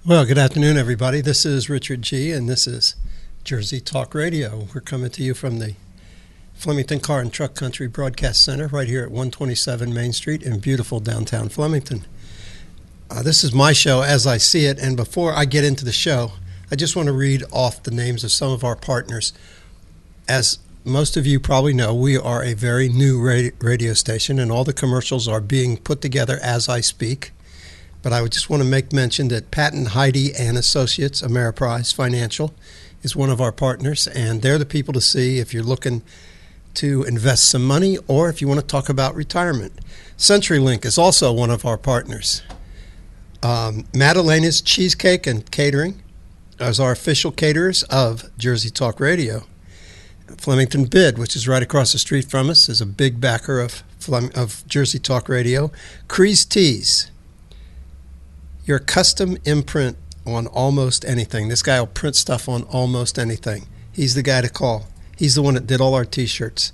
Well, good afternoon, everybody. This is Richard G., and this is Jersey Talk Radio. We're coming to you from the Flemington Car and Truck Country Broadcast Center right here at 127 Main Street in beautiful downtown Flemington. This is my show as I see it, and before I get into the show, I just want to read off the names of some of our partners. As most of you probably know, we are a very new radio station, and all the commercials are being put together as I speak. But I would just want to make mention that Patton, Heidi, and Associates, Ameriprise Financial, is one of our partners, and they're the people to see if you're looking to invest some money or if you want to talk about retirement. CenturyLink is also one of our partners. Madalena's Cheesecake and Catering is our official caterers of Jersey Talk Radio. Flemington Bid, which is right across the street from us, is a big backer of Jersey Talk Radio. Crease Tees, your custom imprint on almost anything. This guy will print stuff on almost anything. He's the guy to call. He's the one that did all our T-shirts.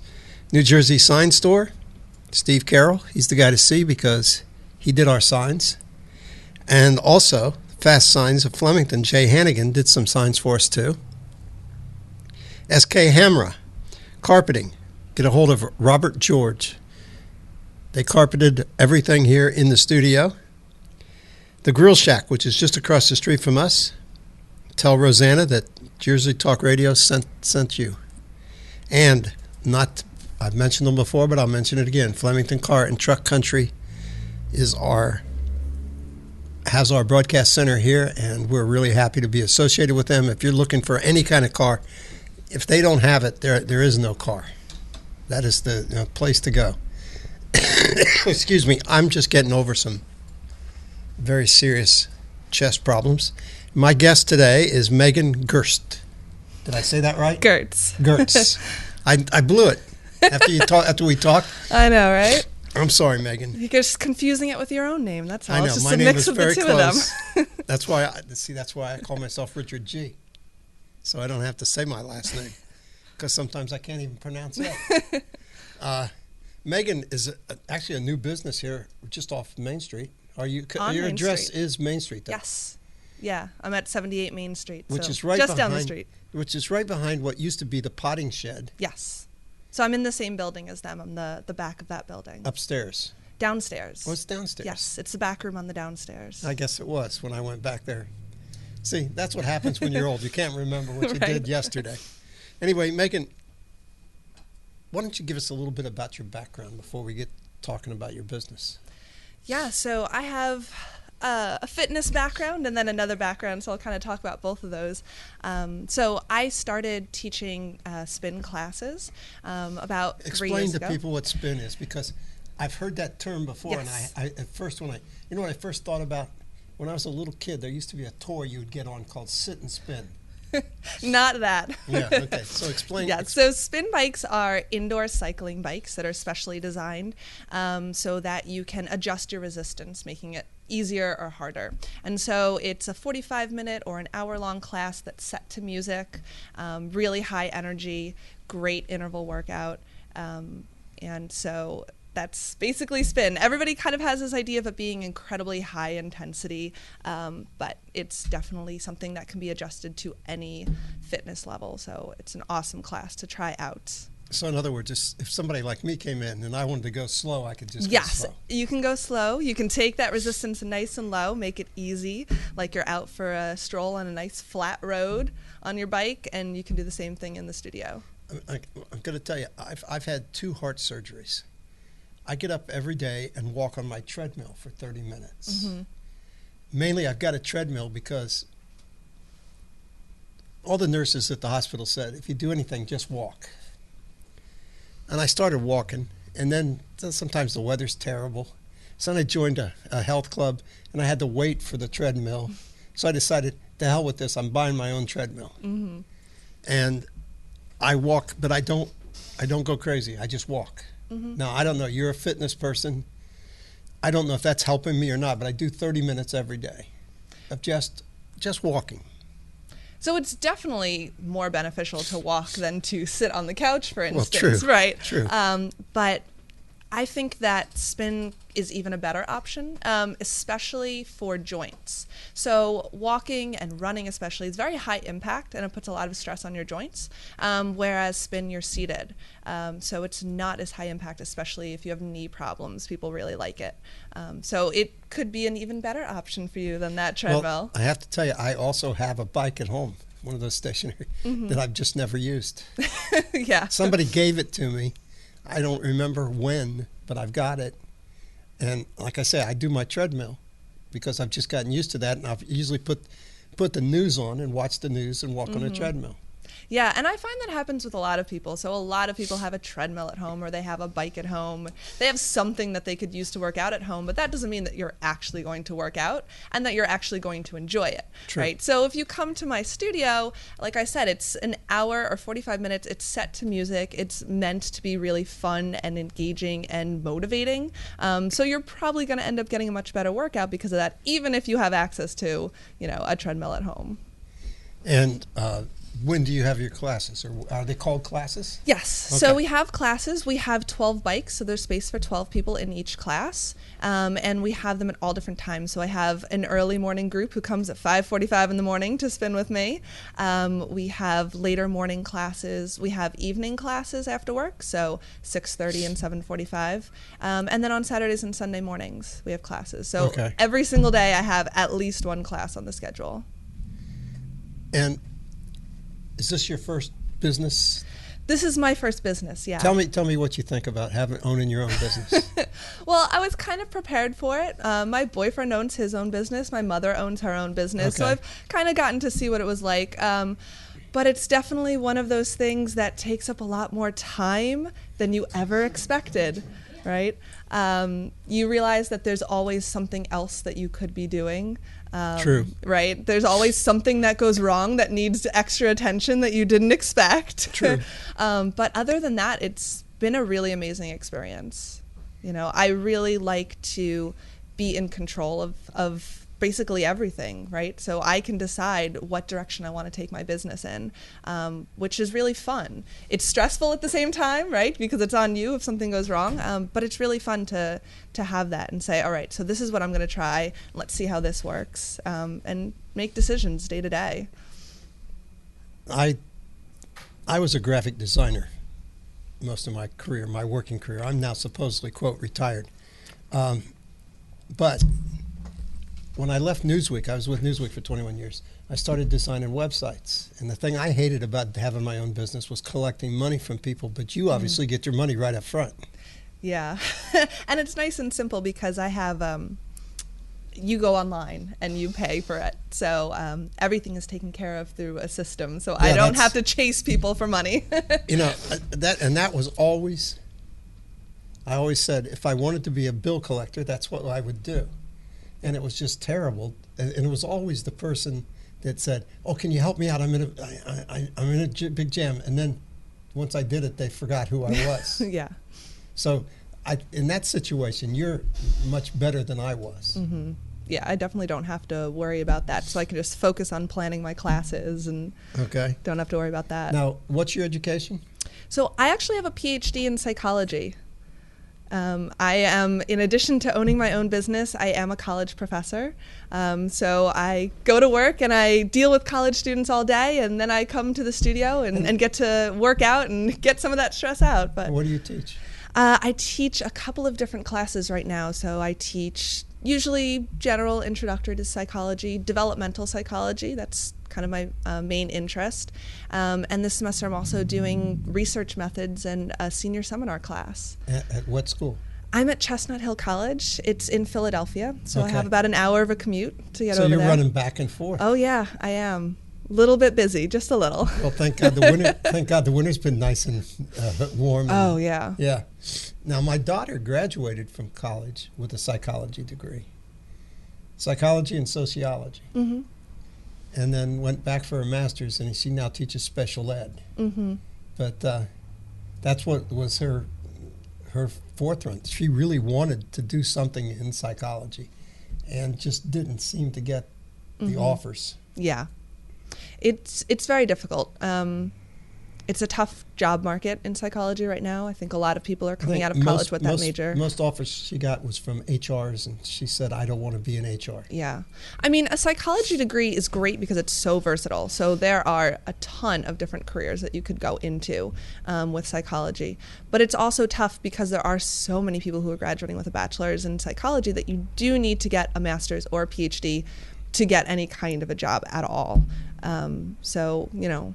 New Jersey Sign Store, Steve Carroll. He's the guy to see because he did our signs. And also, Fast Signs of Flemington, Jay Hannigan did some signs for us too. SK Hamra, Carpeting. Get a hold of Robert George. They carpeted everything here in the studio. The Grill Shack, which is just across the street from us. Tell Rosanna that Jersey Talk Radio sent you. And I've mentioned them before, but I'll mention it again. Flemington Car and Truck Country has our broadcast center here, and we're really happy to be associated with them. If you're looking for any kind of car, if they don't have it, there is no car. That is the place to go. Excuse me, I'm just getting over some very serious chest problems. My guest today is Megan Gerst. Did I say that right? Gertz. I blew it after we talked. I know, right? I'm sorry, Megan. You're just confusing it with your own name. That's all. I know. It's just My a name mix is of very the two close. of them. That's why I call myself Richard G. So I don't have to say my last name because sometimes I can't even pronounce it. Megan is actually a new business here just off Main Street. Your address is Main Street, though? Yes. Yeah, I'm at 78 Main Street, which so is right just behind, down the street. Which is right behind what used to be the potting shed. Yes. So I'm in the same building as them. I'm the back of that building. Upstairs? Downstairs. Oh, it's downstairs? Yes, it's the back room on the downstairs. I guess it was when I went back there. See, that's what happens when you're old. You can't remember what you did yesterday. Anyway, Megan, why don't you give us a little bit about your background before we get talking about your business? Yeah, so I have a fitness background and then another background, so I'll kind of talk about both of those. So I started teaching spin classes about 3 years ago. Explain to people what spin is, because I've heard that term before, yes. And at first what I first thought about when I was a little kid, there used to be a toy you would get on called Sit and Spin. Not that. Yeah, okay. So explain. Yeah, so spin bikes are indoor cycling bikes that are specially designed so that you can adjust your resistance, making it easier or harder. And so it's a 45-minute or an hour-long class that's set to music, really high energy, great interval workout. And so that's basically spin. Everybody kind of has this idea of it being incredibly high intensity, but it's definitely something that can be adjusted to any fitness level. So it's an awesome class to try out. So in other words, if somebody like me came in and I wanted to go slow, I could just go slow. Yes, you can go slow. You can take that resistance nice and low, make it easy, like you're out for a stroll on a nice flat road on your bike, and you can do the same thing in the studio. I'm going to tell you, I've had 2 heart surgeries. I get up every day and walk on my treadmill for 30 minutes. Mm-hmm. Mainly, I've got a treadmill because all the nurses at the hospital said, if you do anything, just walk. And I started walking, and then sometimes the weather's terrible. So then I joined a health club, and I had to wait for the treadmill. So I decided, to hell with this, I'm buying my own treadmill. Mm-hmm. And I walk, but I don't go crazy. I just walk. Mm-hmm. Now, I don't know. You're a fitness person. I don't know if that's helping me or not, but I do 30 minutes every day of just walking. So it's definitely more beneficial to walk than to sit on the couch, for instance. Well, true. Right. True. But I think that spin is even a better option, especially for joints. So walking and running especially is very high impact, and it puts a lot of stress on your joints, whereas spin, you're seated. So it's not as high impact, especially if you have knee problems. People really like it. So it could be an even better option for you than that treadmill. Well, I have to tell you, I also have a bike at home, one of those stationary, that I've just never used. Yeah. Somebody gave it to me. I don't remember when, but I've got it. And like I say, I do my treadmill because I've just gotten used to that. And I've usually put the news on and watch the news and walk on a treadmill. Yeah, and I find that happens with a lot of people. So a lot of people have a treadmill at home, or they have a bike at home. They have something that they could use to work out at home, but that doesn't mean that you're actually going to work out and that you're actually going to enjoy it, True. right? So if you come to my studio, like I said, it's an hour or 45 minutes. It's set to music. It's meant to be really fun and engaging and motivating. So you're probably going to end up getting a much better workout because of that, even if you have access to, a treadmill at home. And when do you have your classes, or are they called classes? Yes. Okay. So we have classes. We have 12 bikes, so there's space for 12 people in each class. And we have them at all different times. So I have an early morning group who comes at 5:45 in the morning to spin with me. We have later morning classes. We have evening classes after work, so 6:30 and 7:45. And then on Saturdays and Sunday mornings, we have classes. So every single day I have at least one class on the schedule. And is this your first business? This is my first business, yeah. Tell me what you think about owning your own business. Well, I was kind of prepared for it. My boyfriend owns his own business. My mother owns her own business. So I've kind of gotten to see what it was like. But it's definitely one of those things that takes up a lot more time than you ever expected, right? You realize that there's always something else that you could be doing. True. Right? There's always something that goes wrong that needs extra attention that you didn't expect. True. But other than that, it's been a really amazing experience. I really like to be in control of basically everything, right? So I can decide what direction I want to take my business in, which is really fun. It's stressful at the same time, right? Because it's on you if something goes wrong. But it's really fun to have that and say, all right, so this is what I'm going to try. Let's see how this works, and make decisions day to day. I was a graphic designer most of my career, my working career. I'm now supposedly, quote, retired. But when I left Newsweek, I was with Newsweek for 21 years, I started designing websites. And the thing I hated about having my own business was collecting money from people, but you obviously get your money right up front. Yeah. And it's nice and simple because I have, you go online and you pay for it. So everything is taken care of through a system. So I don't have to chase people for money. That was always, I always said, if I wanted to be a bill collector, that's what I would do. And it was just terrible. And it was always the person that said, "Oh, can you help me out? I'm in a big jam." And then once I did it, they forgot who I was. Yeah. So in that situation, you're much better than I was. Mm-hmm. Yeah, I definitely don't have to worry about that. So I can just focus on planning my classes and don't have to worry about that. Now, what's your education? So I actually have a PhD in psychology. I am, in addition to owning my own business, I am a college professor. So I go to work and I deal with college students all day, and then I come to the studio and get to work out and get some of that stress out. But what do you teach? I teach a couple of different classes right now. So I teach usually general introductory to psychology, developmental psychology. That's kind of my main interest. And this semester I'm also doing research methods and a senior seminar class. At what school? I'm at Chestnut Hill College. It's in Philadelphia. So I have about an hour of a commute to get over there. So you're running back and forth. Oh yeah, I am. A little bit busy, just a little. Well, thank God the winter's been nice and warm. Oh yeah. Yeah. Now my daughter graduated from college with a psychology degree, psychology and sociology. Mm-hmm. And then went back for her master's, and she now teaches special ed. Mm-hmm. But that's what was her forefront. She really wanted to do something in psychology, and just didn't seem to get the offers. Yeah, it's very difficult. it's a tough job market in psychology right now. I think a lot of people are coming think out of college with that major. Most offers she got was from HRs, and she said, I don't want to be in HR. Yeah. I mean, a psychology degree is great because it's so versatile. So there are a ton of different careers that you could go into with psychology. But it's also tough because there are so many people who are graduating with a bachelor's in psychology that you do need to get a master's or a PhD to get any kind of a job at all. So, you know,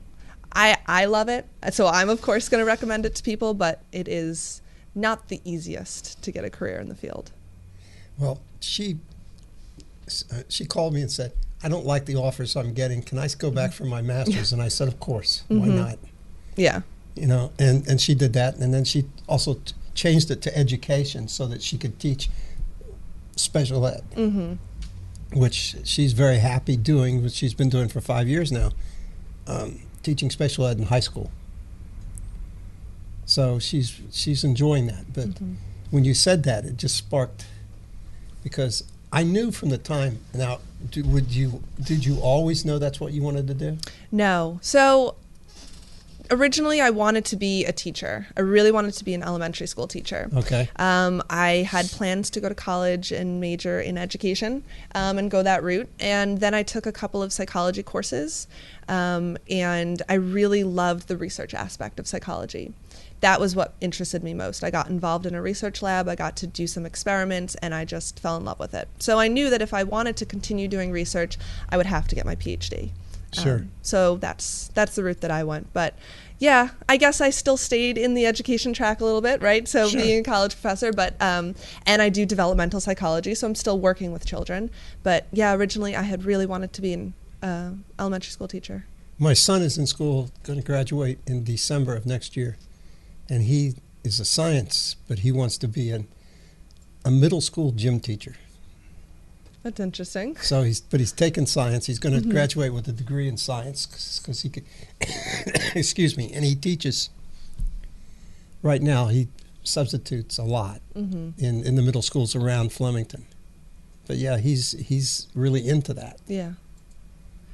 I love it. So I'm, of course, going to recommend it to people, but it is not the easiest to get a career in the field. Well, she called me and said, I don't like the offers I'm getting. Can I go back for my master's? And I said, of course. Why not? Yeah. You know, and she did that. And then she also changed it to education so that she could teach special ed, which she's very happy doing, which she's been doing for 5 years now. Teaching special ed in high school. So she's enjoying that. But when you said that, it just sparked, because I knew from the time. Now, did you always know that's what you wanted to do? No. So originally I wanted to be a teacher. I really wanted to be an elementary school teacher. Okay. I had plans to go to college and major in education and go that route. And then I took a couple of psychology courses, and I really loved the research aspect of psychology. That was what interested me most. I got involved in a research lab, I got to do some experiments, and I just fell in love with it. So I knew that if I wanted to continue doing research, I would have to get my PhD. Sure. So that's the route that I went. But yeah, I guess I still stayed in the education track a little bit, right? So Sure. being a college professor, but and I do developmental psychology, so I'm still working with children. But yeah, originally I had really wanted to be an elementary school teacher. My son is in school, going to graduate in December of next year, and he is a science, but he wants to be a middle school gym teacher. That's interesting. So he's taken science. He's going to graduate with a degree in science because he could. Excuse me, and he teaches. Right now, he substitutes a lot in the middle schools around Flemington. But yeah, he's really into that. Yeah.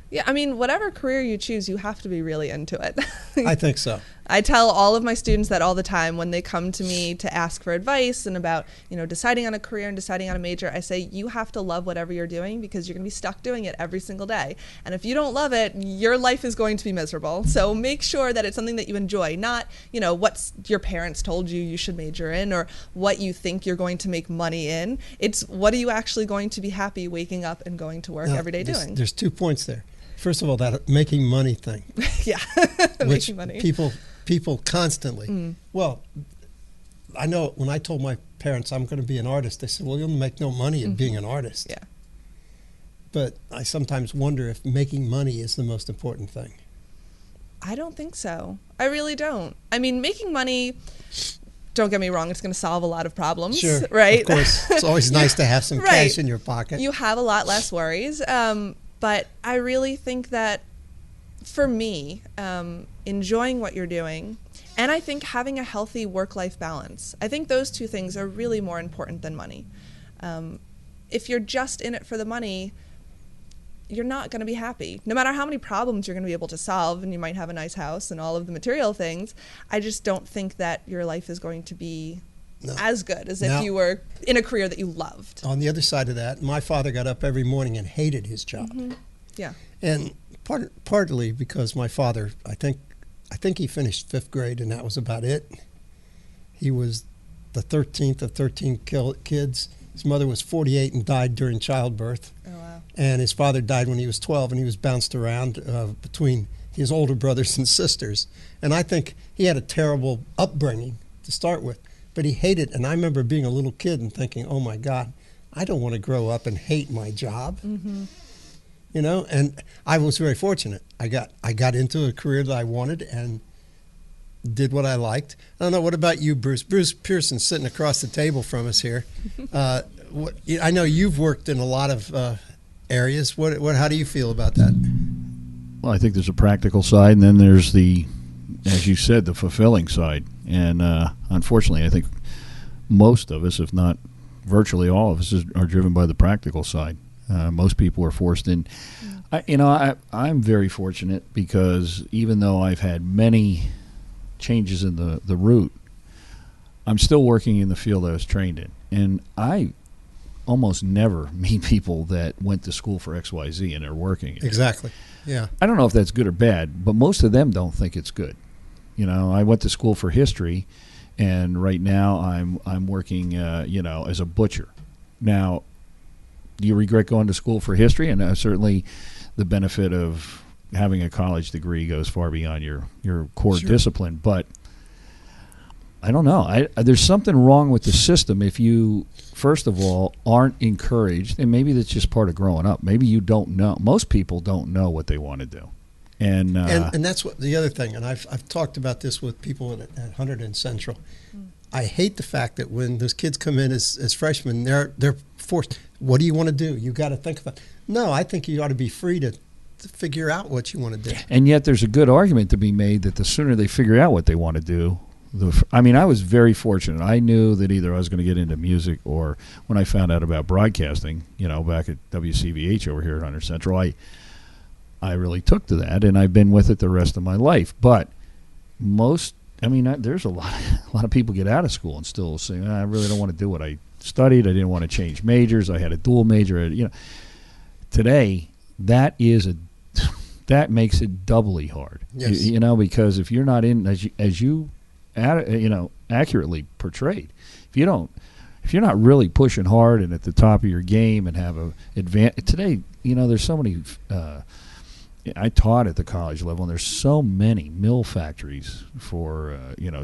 Yeah, I mean, whatever career you choose, you have to be really into it. I think so. I tell all of my students that all the time when they come to me to ask for advice and about, you know, deciding on a career and deciding on a major. I say, you have to love whatever you're doing because you're going to be stuck doing it every single day. And if you don't love it, your life is going to be miserable. So make sure that it's something that you enjoy, not, you know, what your parents told you should major in or what you think you're going to make money in. It's what are you actually going to be happy waking up and going to work Now, every day doing. There's 2 points there. First of all, that making money thing. Yeah, which making money. People constantly. Well, I know when I told my parents I'm going to be an artist, they said, well, you'll make no money in being an artist. Yeah. But I sometimes wonder if making money is the most important thing. I don't think so. I really don't. I mean, making money, don't get me wrong, it's going to solve a lot of problems, Sure, right? of course. It's always nice to have some Right. cash in your pocket. You have a lot less worries. But I really think that for me, enjoying what you're doing, and I think having a healthy work-life balance, I think those 2 things are really more important than money. If you're just in it for the money, you're not going to be happy. No matter how many problems you're going to be able to solve, and you might have a nice house and all of the material things, I just don't think that your life is going to be as good as if you were in a career that you loved. On the other side of that, my father got up every morning and hated his job. Yeah. And partly because my father, I think he finished 5th grade and that was about it. He was the 13th of 13 kids. His mother was 48 and died during childbirth. Oh, wow. And his father died when he was 12, and he was bounced around between his older brothers and sisters. And I think he had a terrible upbringing to start with. But he hated, and I remember being a little kid and thinking, oh my God, I don't want to grow up and hate my job. You know, and I was very fortunate. I got into a career that I wanted and did what I liked. I don't know, what about you, Bruce? Bruce Pearson sitting across the table from us here. I know you've worked in a lot of areas. How do you feel about that? Well, I think there's a practical side, and then there's the, as you said, the fulfilling side. And unfortunately, I think most of us, if not virtually all of us, are driven by the practical side. Most people are forced in. I'm very fortunate because even though I've had many changes in the route, I'm still working in the field I was trained in. And I almost never meet people that went to school for XYZ and are working. Exactly. Yeah. I don't know if that's good or bad, but most of them don't think it's good. You know, I went to school for history, and right now I'm working, as a butcher. Now, do you regret going to school for history? And certainly the benefit of having a college degree goes far beyond your core Sure. discipline. But I don't know. There's something wrong with the system if you, first of all, aren't encouraged, and maybe that's just part of growing up. Maybe you don't know. Most people don't know what they want to do. And that's what the other thing, and I've talked about this with people at Hunterdon Central. I hate the fact that when those kids come in as freshmen, they're forced. What do you want to do? You got to think about. No, I think you ought to be free to figure out what you want to do. And yet, there's a good argument to be made that the sooner they figure out what they want to do, I was very fortunate. I knew that either I was going to get into music, or when I found out about broadcasting, back at WCVH over here at Hunterdon Central, I really took to that, and I've been with it the rest of my life. But there's a lot of people get out of school and still say, I really don't want to do what I studied. I didn't want to change majors. I had a dual major. Today that makes it doubly hard. Yes. Because if you're not in as you accurately portrayed, if you're not really pushing hard and at the top of your game and have a today, there's so many. I taught at the college level, and there's so many mill factories for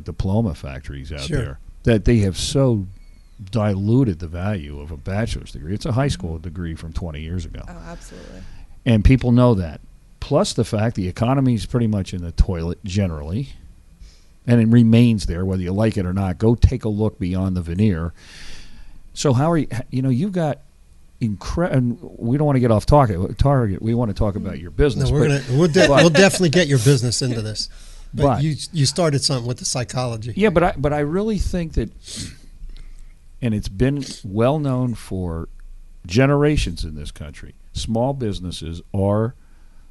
diploma factories out Sure. there that they have so diluted the value of a bachelor's degree. It's a high school degree from 20 years ago. Oh, absolutely. And people know that. Plus the fact the economy is pretty much in the toilet generally, and it remains there whether you like it or not. Go take a look beyond the veneer. So how are you? You've got and we don't want to get off target. We want to talk about your business. No, we'll definitely get your business into this. But you started something with the psychology. Yeah, but I really think that, and it's been well known for generations in this country, small businesses are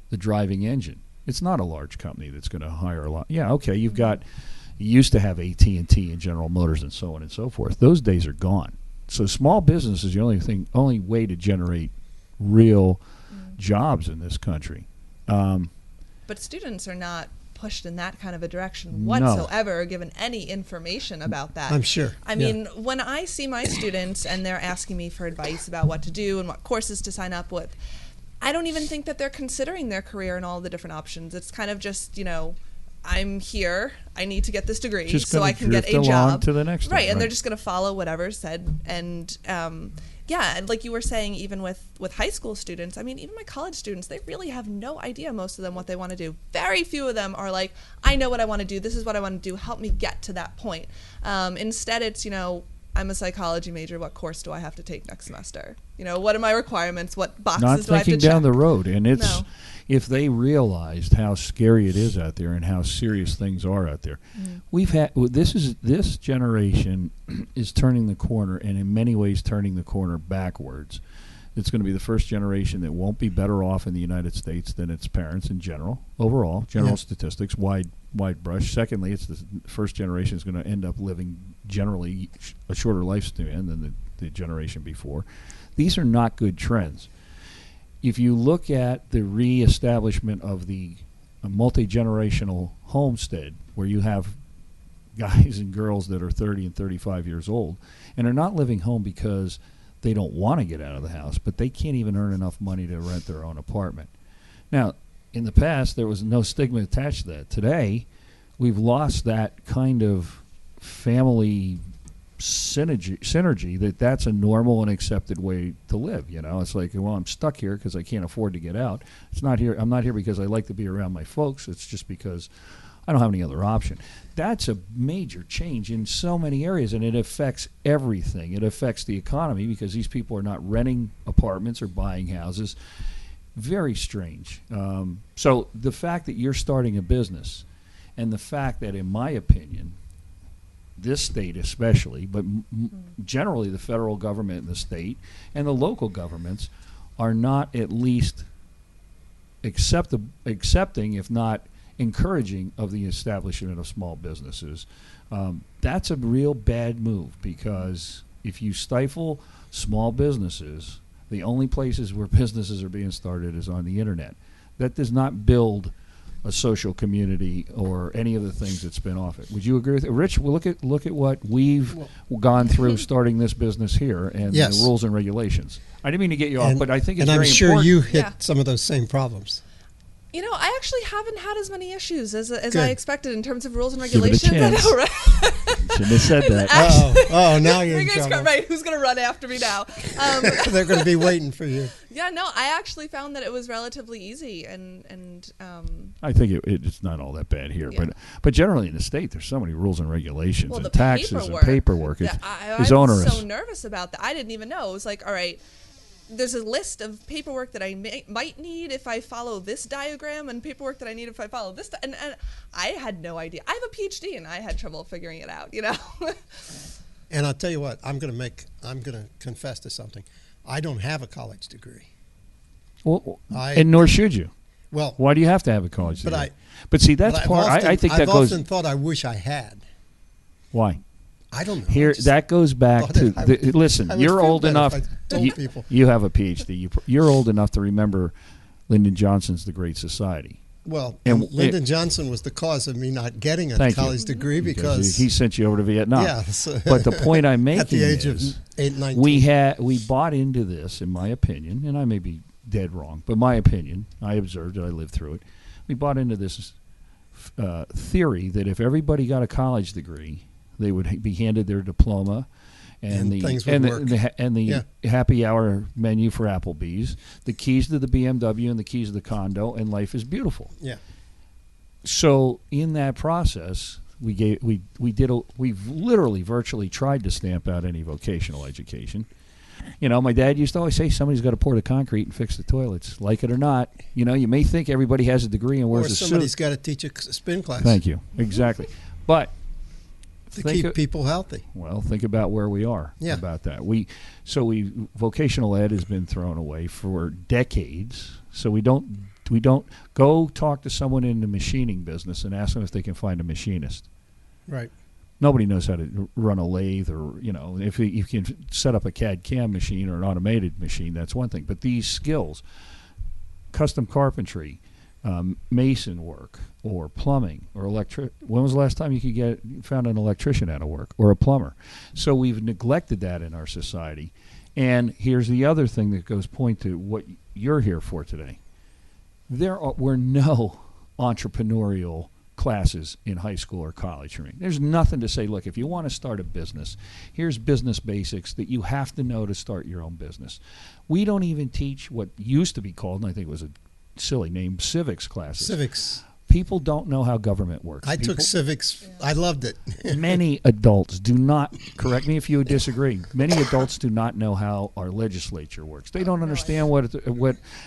the driving engine. It's not a large company that's going to hire a lot. Yeah, okay, you used to have AT&T and General Motors and so on and so forth. Those days are gone. So small business is the only way to generate real jobs in this country. But students are not pushed in that kind of a direction whatsoever, or given any information about that. I'm sure. I mean, when I see my students and they're asking me for advice about what to do and what courses to sign up with, I don't even think that they're considering their career and all the different options. It's kind of just, I'm here. I need to get this degree so I can get a job. To the next right, one, and they're just going to follow whatever's said. And and like you were saying, even with high school students, even my college students, they really have no idea, most of them, what they want to do. Very few of them are like, I know what I want to do. This is what I want to do. Help me get to that point. Instead, it's, I'm a psychology major. What course do I have to take next semester? What are my requirements? What boxes do I have to check? Not thinking down the road. And it's if they realized how scary it is out there and how serious things are out there. We've had this generation is turning the corner, and in many ways turning the corner backwards. It's going to be the first generation that won't be better off in the United States than its parents in general, statistics, wide brush. Secondly, it's the first generation is going to end up living generally a shorter lifespan than the generation before. These are not good trends. If you look at the reestablishment of the multi-generational homestead, where you have guys and girls that are 30 and 35 years old and are not living home because they don't want to get out of the house, but they can't even earn enough money to rent their own apartment. Now, in the past, there was no stigma attached to that. Today, we've lost that kind of family synergy that's a normal and accepted way to live. It's like, well, I'm stuck here because I can't afford to get out. I'm not here because I like to be around my folks. It's just because I don't have any other option. That's a major change in so many areas, and it affects everything. It affects the economy because these people are not renting apartments or buying houses. Very strange. So the fact that you're starting a business, and the fact that, in my opinion, this state especially, but generally the federal government and the state and the local governments are not at least accepting, if not encouraging of the establishment of small businesses. That's a real bad move, because if you stifle small businesses, the only places where businesses are being started is on the internet. That does not build a social community or any of the things that spin off it. Would you agree with it? Rich, well, look at what we've gone through starting this business here, and Yes. the rules and regulations. I didn't mean to get you off, And, but I think it's and I'm very sure important. you hit Yeah. some of those same problems. You know, I actually haven't had as many issues as Good. I expected in terms of rules and Give it a regulations. I chance. know, right? Shouldn't have said that. Oh, now you're in You guys trouble. right, who's going to run after me now? They're going to be waiting for you. Yeah, no, I actually found that it was relatively easy, and I think it's not all that bad here, Yeah. but generally in the state, there's so many rules and regulations well, and the taxes paperwork, and paperwork is, that I is was onerous. so nervous about that. I didn't even know. It was like, all right, there's a list of paperwork that I might need if I follow this diagram, and paperwork that I need if I follow this. And I had no idea. I have a PhD, and I had trouble figuring it out. You know. And I'll tell you what, I'm going to confess to something. I don't have a college degree. Well, I- and nor should you. Well, Why do you have to have a college But degree? I- But see, that's but I've part. often, I think I've that goes. often thought I wish I had. Why? I don't know. Here, I just that goes back thought to. I would- Listen, I would you're feel old better enough. if I told You, people. you have a PhD. You're old enough to remember Lyndon Johnson's The Great Society. Well, And Lyndon Johnson was the cause of me not getting a Thank you. college degree because he sent you over to Vietnam. yeah. But the point I'm making at the age is of 19. we bought into this, in my opinion, and I may be dead wrong, but my opinion, I observed it, I lived through it. We bought into this theory that if everybody got a college degree, they would be handed their diploma and the things would and work. the Yeah. happy hour menu for Applebee's, the keys to the BMW and the keys to the condo, and life is beautiful. Yeah. So in that process, we've literally virtually tried to stamp out any vocational education. You know, my dad used to always say somebody's got to pour the concrete and fix the toilets, like it or not. You know, you may think everybody has a degree and Or wears a somebody's suit. got to teach a spin class Thank you. Exactly. But to think keep people healthy. well, think about where we are Yeah. about that. Vocational ed has been thrown away for decades. So we don't go talk to someone in the machining business and ask them if they can find a machinist. Right. Nobody knows how to run a lathe, or if you can set up a CAD/CAM machine or an automated machine, that's one thing. But these skills, custom carpentry, mason work, or plumbing, or electric. When was the last time you could found an electrician out of work, or a plumber? So we've neglected that in our society. And here's the other thing that goes point to what you're here for today. There were no entrepreneurial classes in high school or college for me. There's nothing to say, look, if you want to start a business, here's business basics that you have to know to start your own business. We don't even teach what used to be called, and I think it was a silly name, civics classes. Civics. People don't know how government works. I took civics. I loved it. Many adults do not, correct me if you disagree, many adults do not know how our legislature works. They don't understand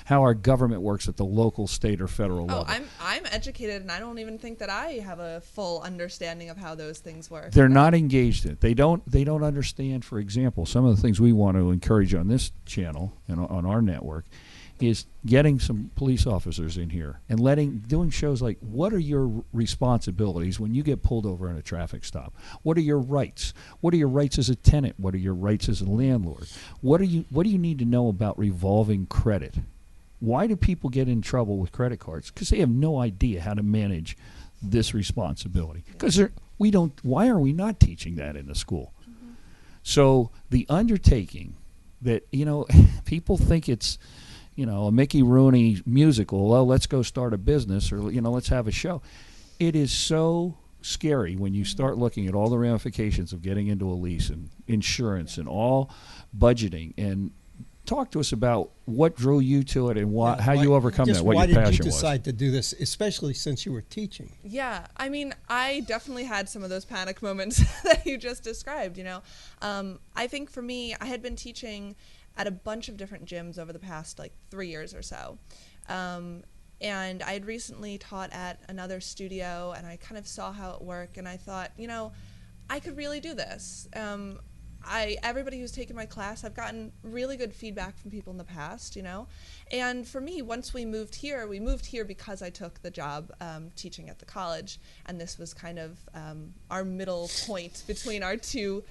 how our government works at the local, state, or federal level. I'm educated, and I don't even think that I have a full understanding of how those things work. They're not engaged in it. They don't understand, for example, some of the things we want to encourage on this channel and on our network is getting some police officers in here and doing shows like, what are your responsibilities when you get pulled over in a traffic stop? What are your rights? What are your rights as a tenant? What are your rights as a landlord? What do you need to know about revolving credit? Why do people get in trouble with credit cards? Because they have no idea how to manage this responsibility. Because why are we not teaching that in the school? Mm-hmm. So the undertaking that, people think it's, a Mickey Rooney musical, well, let's go start a business, or, let's have a show. It is so scary when you start looking at all the ramifications of getting into a lease and insurance and all budgeting. And talk to us about what drew you to it and how you overcome that, what your passion was. Why did you decide to do this, especially since you were teaching? Yeah, I mean, I definitely had some of those panic moments that you just described, I think for me, I had been teaching at a bunch of different gyms over the past 3 years or so. And I had recently taught at another studio, and I kind of saw how it worked, and I thought, I could really do this. everybody who's taken my class, I've gotten really good feedback from people in the past, you know. And for me, once we moved here because I took the job teaching at the college, and this was kind of our middle point between our two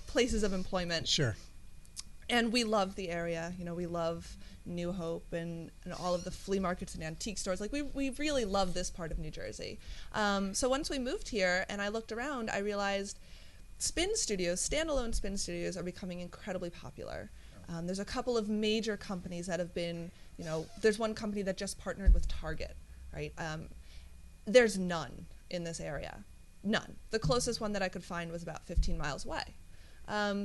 places of employment. Sure. And we love the area, you know, we love New Hope and all of the flea markets and antique stores. Like, we really love this part of New Jersey. So once we moved here and I looked around, I realized spin studios, standalone spin studios, are becoming incredibly popular. There's a couple of major companies that have been, you know, there's one company that just partnered with Target, right? There's none in this area, none. The closest one that I could find was about 15 miles away.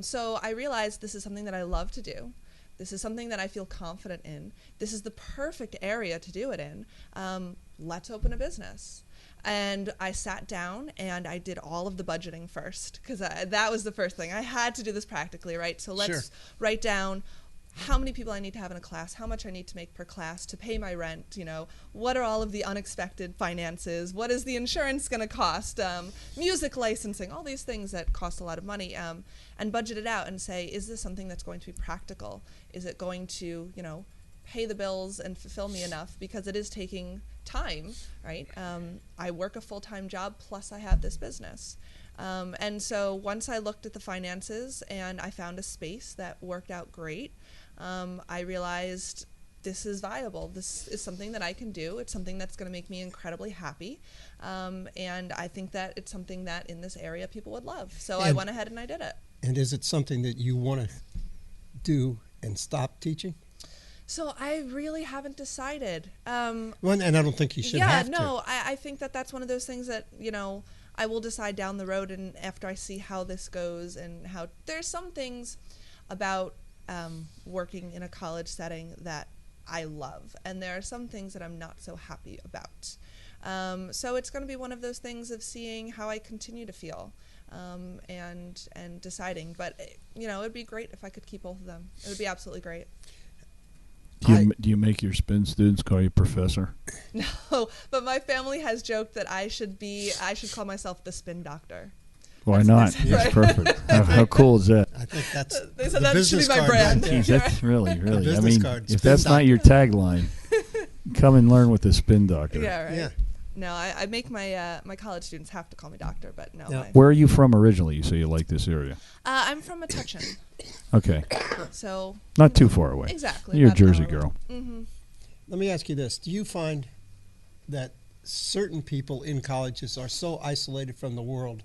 So I realized this is something that I love to do. This is something that I feel confident in. This is the perfect area to do it in. Let's open a business. And I sat down and I did all of the budgeting first, because that was the first thing. I had to do this practically, right? So let's write down how many people I need to have in a class, how much I need to make per class to pay my rent, you know, what are all of the unexpected finances, what is the insurance going to cost, music licensing, all these things that cost a lot of money, and budget it out and say, is this something that's going to be practical? Is it going to, you know, pay the bills and fulfill me enough, because it is taking time, right? I work a full-time job, plus I have this business. And so once I looked at the finances and I found a space that worked out great, I realized this is viable. This is something that I can do. It's something that's going to make me incredibly happy. And I think that it's something that in this area people would love. So I went ahead and I did it. And is it something that you want to do and stop teaching? So I really haven't decided. Well, and I don't think you should have to. Yeah, no, I think that that's one of those things that, you know, I will decide down the road, and after I see how this goes and how there's some things about working in a college setting that I love, and there are some things that I'm not so happy about. So it's going to be one of those things of seeing how I continue to feel and deciding. But, you know, it'd be great if I could keep both of them. It would be absolutely great. Do you make your spin students call you professor? No, but my family has joked that I should call myself the spin doctor. Why not? That's perfect. How cool is that? I think that's they said the that business should be my card brand. right there. Geez, that's really. business I mean, card, if spin that's not your tagline, come and learn with the spin doctor. Yeah, right. Yeah. No, I make my my college students have to call me doctor, but no. Yeah. Where are you from originally? You say you like this area. I'm from Metuchen, Okay, so not too far away. exactly. You're a about an Jersey hour girl. away. Mm-hmm. Let me ask you this. Do you find that certain people in colleges are so isolated from the world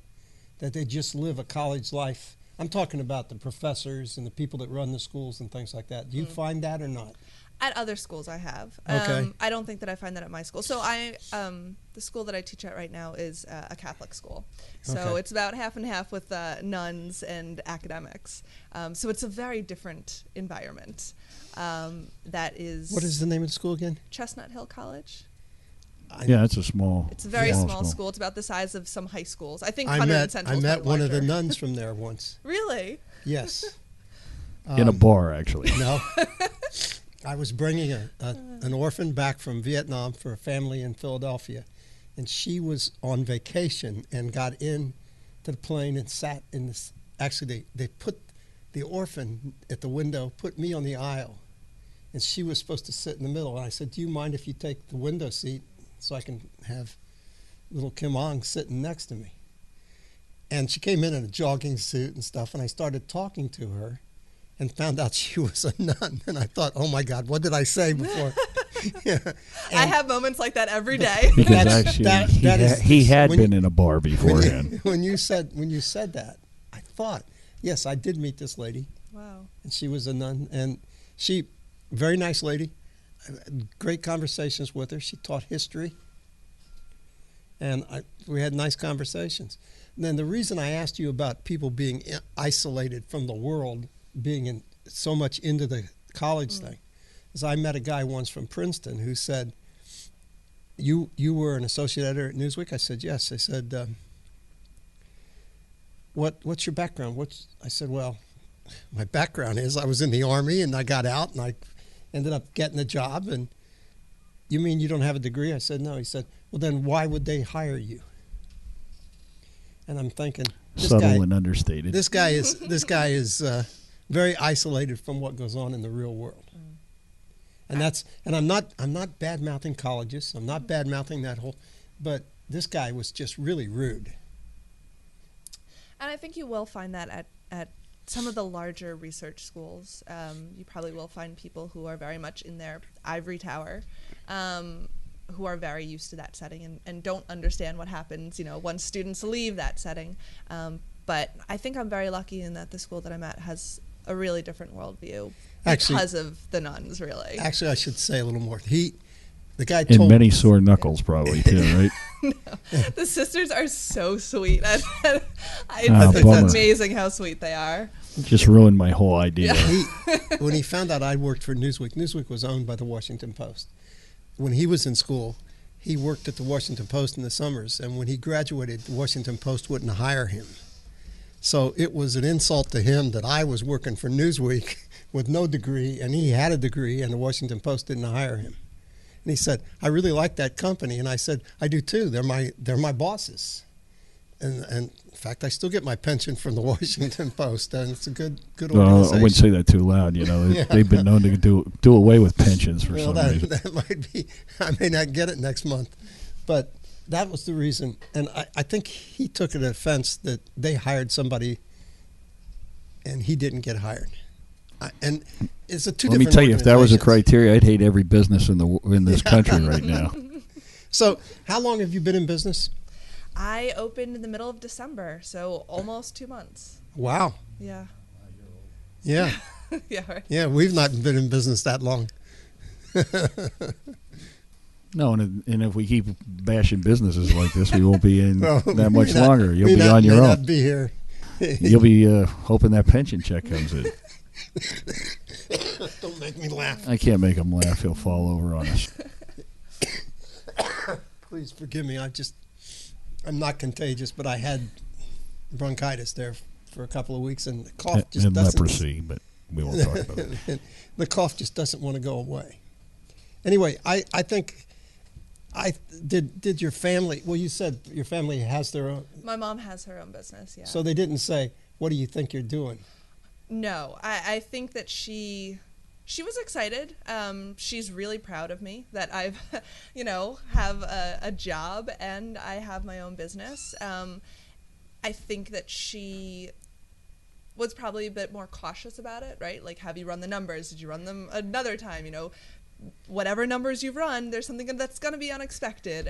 that they just live a college life? I'm talking about the professors and the people that run the schools and things like that. Do you find that or not? At other schools, I have. Okay. I don't think that I find that at my school. So the school that I teach at right now is a Catholic school. So Okay. it's about half and half with nuns and academics. So it's a very different environment. That is. What is the name of the school again? Chestnut Hill College. Yeah, it's a small. It's a very Yeah. small school. It's about the size of some high schools. I think I Hunter and met Central is probably one of the larger. nuns from there once. Really? Yes. In a bar, actually. No. I was bringing an orphan back from Vietnam for a family in Philadelphia, and she was on vacation and got in to the plane and sat in this. Actually, they put the orphan at the window, put me on the aisle, and she was supposed to sit in the middle. And I said, "Do you mind if you take the window seat so I can have little Kim Ong sitting next to me?" And she came in a jogging suit and stuff, and I started talking to her and found out she was a nun. And I thought, oh, my God, what did I say before? Yeah. I And have moments like that every day. Because That's- actually, that is- he had when been you- in a bar beforehand. when you said that, I thought, yes, I did meet this lady, Wow. and she was a nun. And she, very nice lady, great conversations with her. She taught history, and we had nice conversations. And then the reason I asked you about people being isolated from the world, being so much into the college thing, is I met a guy once from Princeton who said, you were an associate editor at Newsweek? I said, yes. They said, what's your background? I said, well, my background is I was in the Army and I got out and I ended up getting a job. And you mean you don't have a degree? I said, no. He said, well, then why would they hire you? And I'm thinking, Subtle guy- and understated. This guy is very isolated from what goes on in the real world. And I'm not bad mouthing colleges. I'm not bad mouthing that whole, but this guy was just really rude. And I think you will find that at some of the larger research schools. You probably will find people who are very much in their ivory tower, who are very used to that setting and don't understand what happens, once students leave that setting. But I think I'm very lucky in that the school that I'm at has a really different worldview because of the nuns, really. Actually, I should say a little more. The guy And told many sore knuckles, probably, too, right? The sisters are so sweet. It's bummer. amazing how sweet they are. Just ruined my whole idea. when he found out I worked for Newsweek was owned by the Washington Post. When he was in school, he worked at the Washington Post in the summers, and when he graduated, the Washington Post wouldn't hire him. So it was an insult to him that I was working for Newsweek with no degree, and he had a degree, and the Washington Post didn't hire him. And he said, "I really like that company," and I said, "I do too. They're my bosses." And in fact, I still get my pension from the Washington Post, and it's a good Well, organization. I wouldn't say that too loud. Yeah. They've been known to do away with pensions for Well, some reason. that might be. I may not get it next month, but that was the reason. And I think he took an offense that they hired somebody, and he didn't get hired. And it's a two Let me different tell you, if that was a organizations. criteria, I'd hate every business in this country right now. So, how long have you been in business? I opened in the middle of December, so almost 2 months. Wow. Yeah. Yeah. Yeah, right. Yeah. We've not been in business that long. No, and if we keep bashing businesses like this, we won't be in Well, that much may not- longer. You'll may be not- on your may own. Not be here. You'll be hoping that pension check comes in. Don't make me laugh. I can't make him laugh. He'll fall over on us. Please forgive me. I'm not contagious, but I had bronchitis there for a couple of weeks, and the cough just And doesn't. leprosy, but we won't talk about it. The cough just doesn't want to go away. Anyway, I think did your family? Well, you said your family has their own, My mom has her own business, yeah. so they didn't say, "What do you think you're doing?" No, I think that she was excited. She's really proud of me that I've, have a job and I have my own business. I think that she was probably a bit more cautious about it, right? Like, have you run the numbers? Did you run them another time? Whatever numbers you've run, there's something that's going to be unexpected.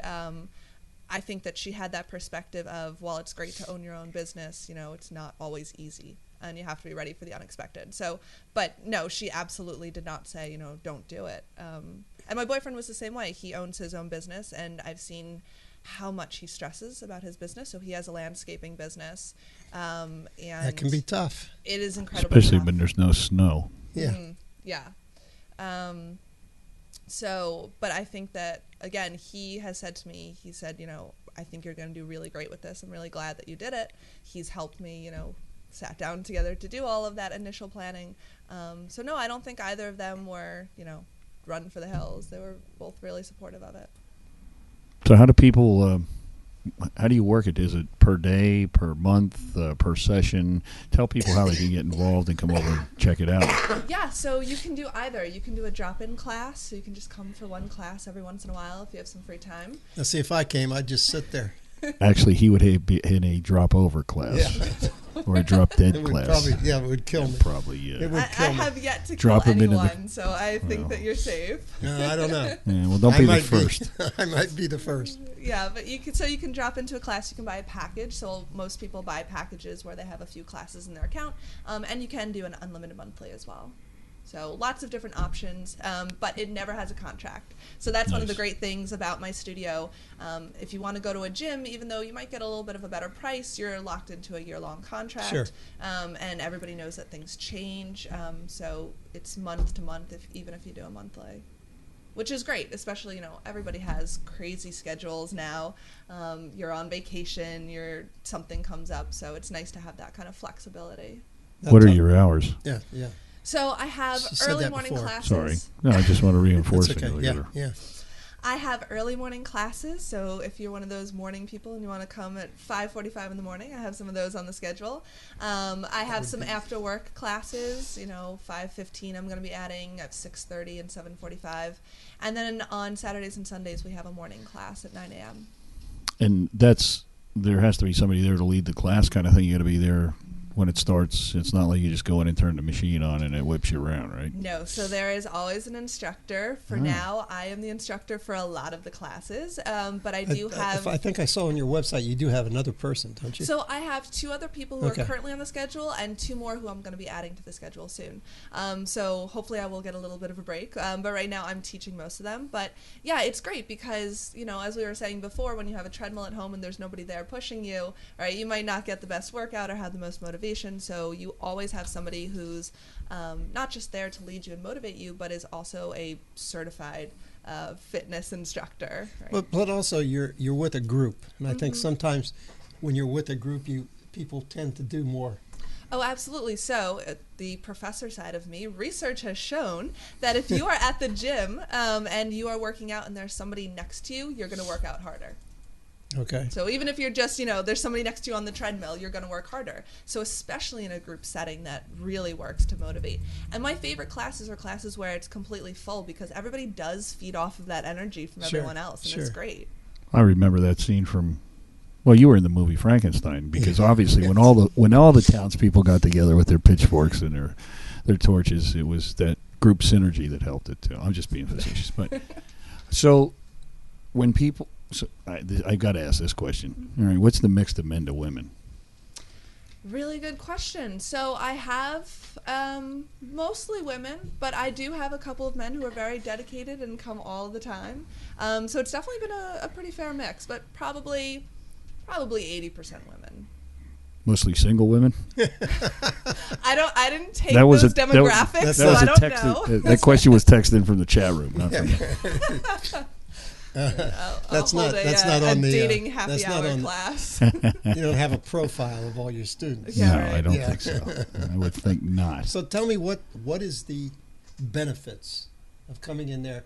I think that she had that perspective of, while it's great to own your own business, it's not always easy. And you have to be ready for the unexpected. So, but no, she absolutely did not say, don't do it. And my boyfriend was the same way. He owns his own business, and I've seen how much he stresses about his business. So he has a landscaping business, and That can be tough. it is incredibly Especially tough. when there's no snow. Yeah. Yeah. But I think that, again, he has said to me, he said, I think you're going to do really great with this. I'm really glad that you did it. He's helped me, sat down together to do all of that initial planning. So no, I don't think either of them were, run for the hills. They were both really supportive of it. So how do people? How do you work it? Is it per day, per month, per session? Tell people how they can get involved and come over and check it out. Yeah, so you can do either. You can do a drop-in class, so you can just come for one class every once in a while if you have some free time. Now, see, if I came, I'd just sit there. Actually, he would be in a drop-over class or a drop-dead It would class. probably, it would kill me. Probably, yeah. I It would kill me. have yet to Drop kill him into the- anyone, so I think that you're safe. No, I don't know. Yeah, well, don't I be the might first. I might be the first. Yeah, but you can drop into a class. You can buy a package. So most people buy packages where they have a few classes in their account, and you can do an unlimited monthly as well. So lots of different options, but it never has a contract. So that's one of the Nice. great things about my studio. If you want to go to a gym, even though you might get a little bit of a better price, you're locked into a year-long contract. Sure. And everybody knows that things change. So it's month to month, even if you do a monthly. Which is great, especially, everybody has crazy schedules now. You're on vacation, something comes up, so it's nice to have that kind of flexibility. What are your hours? Yeah, yeah. So I have She said early that morning before. classes. Sorry. No, I just want to reinforce That's it. okay. Yeah, yeah. I have early morning classes, so if you're one of those morning people and you want to come at 5:45 in the morning, I have some of those on the schedule. I have some after work classes, 5:15 I'm going to be adding at 6:30 and 7:45. And then on Saturdays and Sundays we have a morning class at 9 a.m. And there has to be somebody there to lead the class kind of thing. You got to be there when it starts. It's not like you just go in and turn the machine on and it whips you around, right? No, so there is always an instructor. For now, I am the instructor for a lot of the classes, but I do have... I think I saw on your website you do have another person, don't you? So I have 2 other people who are currently on the schedule and 2 more who I'm going to be adding to the schedule soon. So hopefully I will get a little bit of a break, but right now I'm teaching most of them. But yeah, it's great because, as we were saying before, when you have a treadmill at home and there's nobody there pushing you, right, you might not get the best workout or have the most motivation. So you always have somebody who's not just there to lead you and motivate you, but is also a certified fitness instructor. Right? But also you're with a group, and I think sometimes when you're with a group, people tend to do more. Oh, absolutely. So the professor side of me, research has shown that if you are at the gym and you are working out and there's somebody next to you, you're going to work out harder. Okay. So even if you're just, there's somebody next to you on the treadmill, you're going to work harder. So especially in a group setting, that really works to motivate. And my favorite classes are classes where it's completely full because everybody does feed off of that energy from everyone else, and it's great. I remember that scene from, well, you were in the movie Frankenstein, because obviously when all the townspeople got together with their pitchforks and their torches, it was that group synergy that helped it too. I'm just being facetious, but so when people. So I got to ask this question. All right, what's the mix of men to women? Really good question. So I have mostly women, but I do have a couple of men who are very dedicated and come all the time. So it's definitely been a pretty fair mix, but probably 80% women. Mostly single women? I didn't take those demographics, so I don't know. That question was texted in from the chat room, not from me. That's not on the dating happy hour class. You don't have a profile of all your students. Yeah, no, right. I don't think so. I would think not. So tell me what is the benefits of coming in there?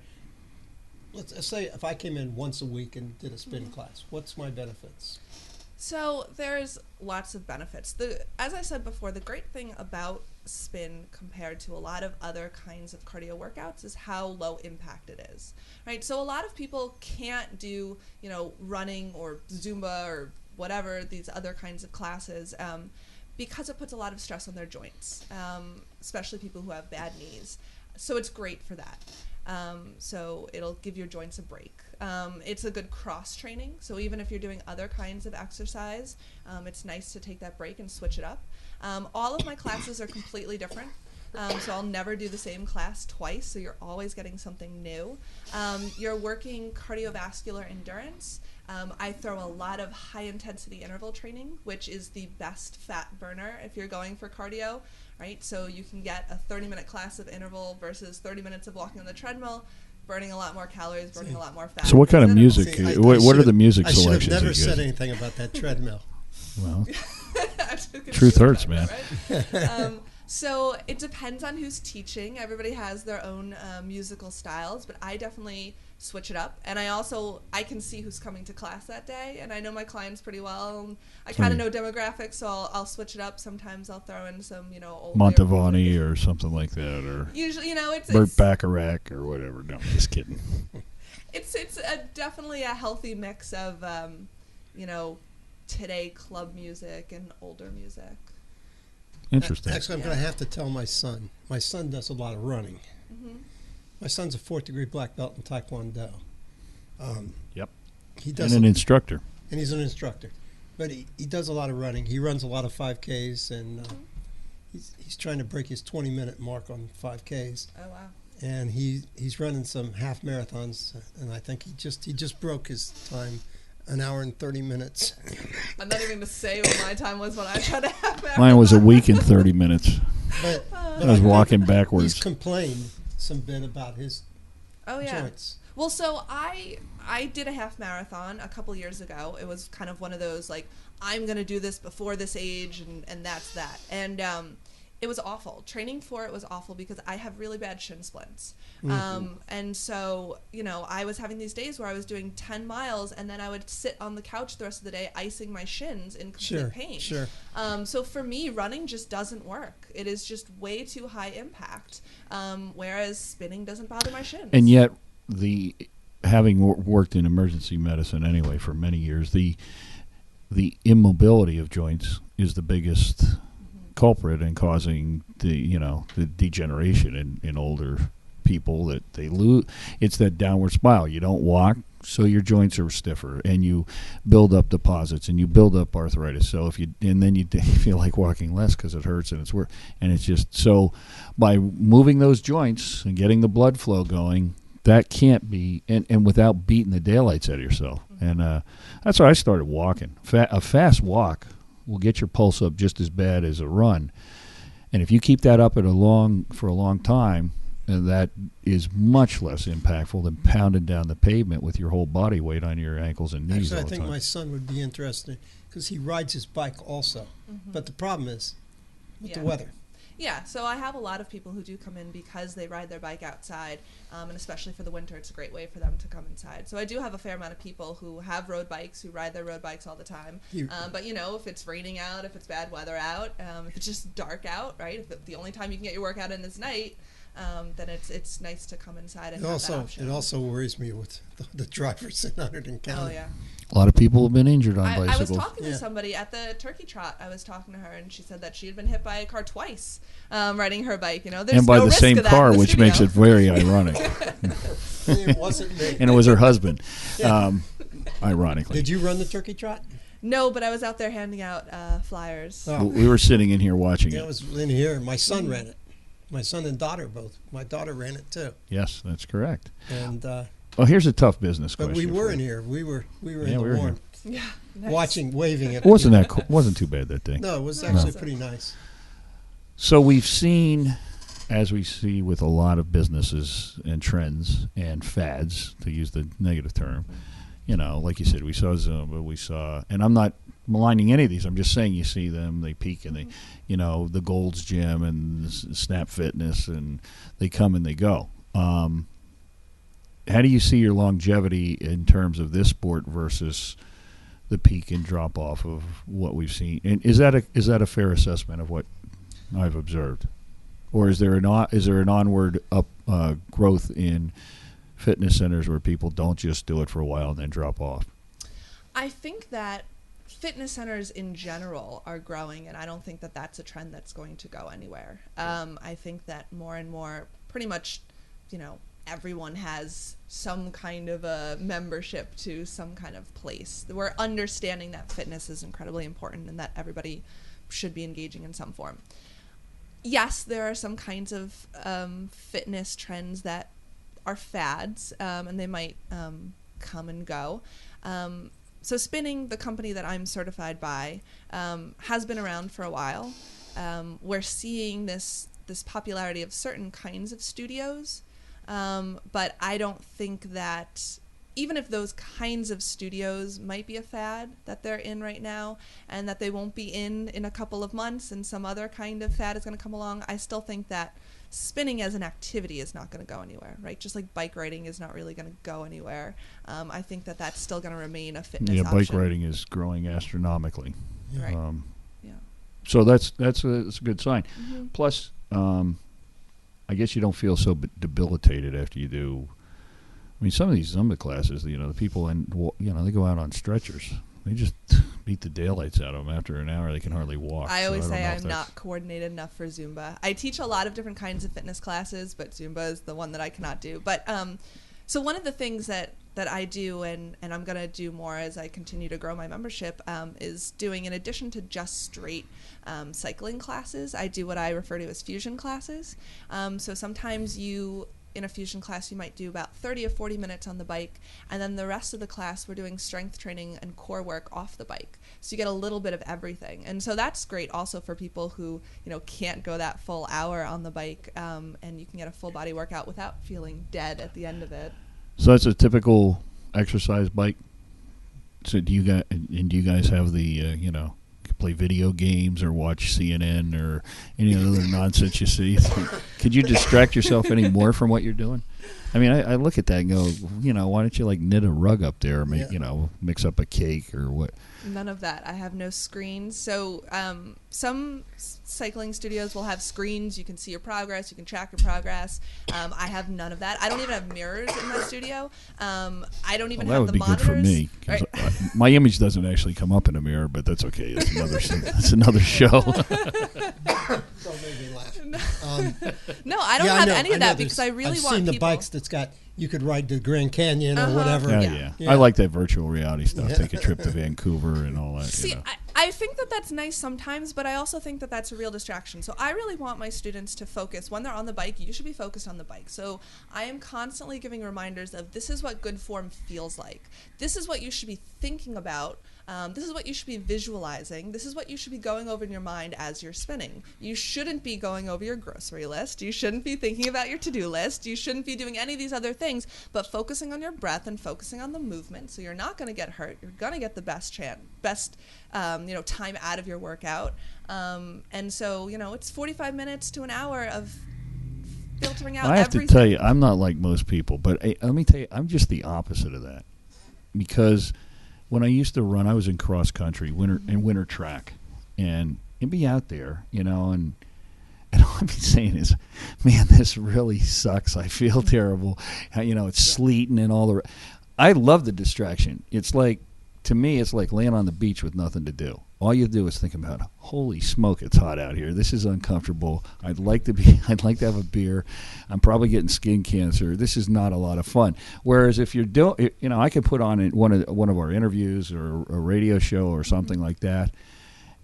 Let's say if I came in once a week and did a spin class, what's my benefits? So there's lots of benefits. As I said before, the great thing about spin compared to a lot of other kinds of cardio workouts is how low impact it is, right? So a lot of people can't do, running or Zumba or whatever, these other kinds of classes, because it puts a lot of stress on their joints, especially people who have bad knees. So it's great for that. So it'll give your joints a break. It's a good cross training. So even if you're doing other kinds of exercise, it's nice to take that break and switch it up. All of my classes are completely different. So I'll never do the same class twice. So you're always getting something new. You're working cardiovascular endurance. I throw a lot of high intensity interval training, which is the best fat burner if you're going for cardio, right? So you can get a 30-minute class of interval versus 30 minutes of walking on the treadmill, burning a lot more calories, burning a lot more fat. So what kind of music? What are the music selections? I should have never said anything about that treadmill. Well, truth hurts, man. Right? So it depends on who's teaching. Everybody has their own musical styles, but I definitely switch it up. And I can see who's coming to class that day, and I know my clients pretty well. And I kind of know demographics, so I'll switch it up. Sometimes I'll throw in some, old Montavani or something like that, or usually, it's Burt Bacharach or whatever. No, just kidding. It's definitely a healthy mix of, today club music and older music. Interesting. Actually, I'm going to have to tell my son. My son does a lot of running. Mm-hmm. My son's a 4th-degree black belt in Taekwondo. Yep. He does an instructor. And he's an instructor. But he does a lot of running. He runs a lot of 5Ks, and he's trying to break his 20-minute mark on 5Ks. Oh, wow. And he's running some half marathons, and I think he just broke his time. An hour and 30 minutes. I'm not even going to say what my time was when I tried to have marathon. Mine was a week and 30 minutes. But I was walking backwards. He's complained some bit about his joints. Well, so I did a half marathon a couple years ago. It was kind of one of those, like, I'm going to do this before this age, and that's that. And It was awful. Training for it was awful because I have really bad shin splints. Mm-hmm. And so, I was having these days where I was doing 10 miles and then I would sit on the couch the rest of the day icing my shins in complete pain. Sure. So for me, running just doesn't work. It is just way too high impact, whereas spinning doesn't bother my shins. And yet, having worked in emergency medicine anyway for many years, the immobility of joints is the biggest culprit in causing the degeneration in older people, that they lose. It's that downward spiral. You don't walk, so your joints are stiffer, and you build up deposits, and you build up arthritis. So then you feel like walking less because it hurts and it's worse. And it's just so, by moving those joints and getting the blood flow going, that can't be, and without beating the daylights out of yourself. And that's why I started walking. A fast walk will get your pulse up just as bad as a run. And if you keep that up for a long time, that is much less impactful than pounding down the pavement with your whole body weight on your ankles and knees. Actually, all I the think time. my son would be interested because he rides his bike also. But the problem is with the weather. Yeah, so I have a lot of people who do come in because they ride their bike outside, and especially for the winter, it's a great way for them to come inside. So I do have a fair amount of people who have road bikes, who ride their road bikes all the time. But, if it's raining out, if it's bad weather out, if it's just dark out, right, if the only time you can get your workout in is night, then it's nice to come inside and have that option. It also worries me with the drivers in Hunterdon County. Oh, yeah. A lot of people have been injured on I bicycles. was talking to somebody at the turkey trot. I was talking to her, and she said that she had been hit by a car twice riding her bike. There's and by no the risk same of that car, in the which studio. makes it very ironic. It wasn't me. And it was her husband, ironically. Did you run the turkey trot? No, but I was out there handing out flyers. Oh. We were sitting in here watching Yeah, it. it was in here. My son ran it. My son and daughter both. My daughter ran it too. Yes, that's correct. And Well, here's a tough business but question. we were for in you. here. We were Yeah, in we the were in warm, Yeah, nice. waving at It wasn't too bad that day. No, it was No. actually Awesome. pretty nice. So we've seen, as we see with a lot of businesses and trends and fads, to use the negative term, like you said, we saw Zumba, and I'm not maligning any of these. I'm just saying you see them, they peak, and they, the Gold's Gym and Snap Fitness, and they come and they go. How do you see your longevity in terms of this sport versus the peak and drop off of what we've seen? And is that a fair assessment of what I've observed, or is there an onward up growth in fitness centers where people don't just do it for a while and then drop off? I think that fitness centers in general are growing, and I don't think that that's a trend that's going to go anywhere. I think that more and more, pretty much, everyone has some kind of a membership to some kind of place. We're understanding that fitness is incredibly important and that everybody should be engaging in some form. Yes, there are some kinds of fitness trends that are fads, and they might come and go. So spinning, the company that I'm certified by, has been around for a while. We're seeing this popularity of certain kinds of studios, but I don't think that, even if those kinds of studios might be a fad that they're in right now, and that they won't be in a couple of months and some other kind of fad is going to come along, I still think that spinning as an activity is not going to go anywhere, right? Just like bike riding is not really going to go anywhere. I think that that's still going to remain a fitness option. Bike riding is growing astronomically. Right. Yeah. So that's a good sign. Mm-hmm. Plus, I guess you don't feel so debilitated after you do. I mean, some of these Zumba classes, the people, they go out on stretchers. They just beat the daylights out of them. After an hour, they can hardly walk. I always say I'm not not coordinated enough for Zumba. I teach a lot of different kinds of fitness classes, but Zumba is the one that I cannot do. But so one of the things that I do, and I'm going to do more as I continue to grow my membership, is doing, in addition to just straight cycling classes, I do what I refer to as fusion classes. So sometimes in a fusion class, you might do about 30 or 40 minutes on the bike, and then the rest of the class we're doing strength training and core work off the bike. So you get a little bit of everything. And so that's great also for people who, can't go that full hour on the bike, and you can get a full body workout without feeling dead at the end of it. So that's a typical exercise bike. So do you guys have the play video games or watch CNN or any other nonsense you see. Could you distract yourself any more from what you're doing? I mean, I look at that and go, why don't you like knit a rug up there, or make, mix up a cake or what? None of that. I have no screens. So some cycling studios will have screens. You can see your progress. You can track your progress. I have none of that. I don't even have mirrors in my studio. I don't even have the monitors. That would be good for me. Right? My image doesn't actually come up in a mirror, but that's okay. It's another show. Don't make me laugh. No, I don't have any of that because I really want I've seen the people. bikes that's got, you could ride the Grand Canyon or whatever. Yeah. I like that virtual reality stuff. Take a trip to Vancouver and all that. See, I think that that's nice sometimes, but I also think that that's a real distraction. So I really want my students to focus. When they're on the bike, you should be focused on the bike. So I am constantly giving reminders of this is what good form feels like. This is what you should be thinking about. This is what you should be visualizing. This is what you should be going over in your mind as you're spinning. You shouldn't be going over your grocery list. You shouldn't be thinking about your to-do list. You shouldn't be doing any of these other things, but focusing on your breath and focusing on the movement. So you're not going to get hurt. You're going to get the best time out of your workout. And so, it's 45 minutes to an hour of filtering out everything. I have to tell you, I'm not like most people, but let me tell you, I'm just the opposite of that. Because when I used to run, I was in cross country, winter track, and you'd be out there, and all I'm saying is, man, this really sucks. I feel terrible. It's sleeting and all the. I love the distraction. It's like, to me, it's like laying on the beach with nothing to do. All you do is think about, holy smoke, it's hot out here. This is uncomfortable. I'd like to have a beer. I'm probably getting skin cancer. This is not a lot of fun. Whereas if you're doing, I could put on one of our interviews or a radio show or something like that,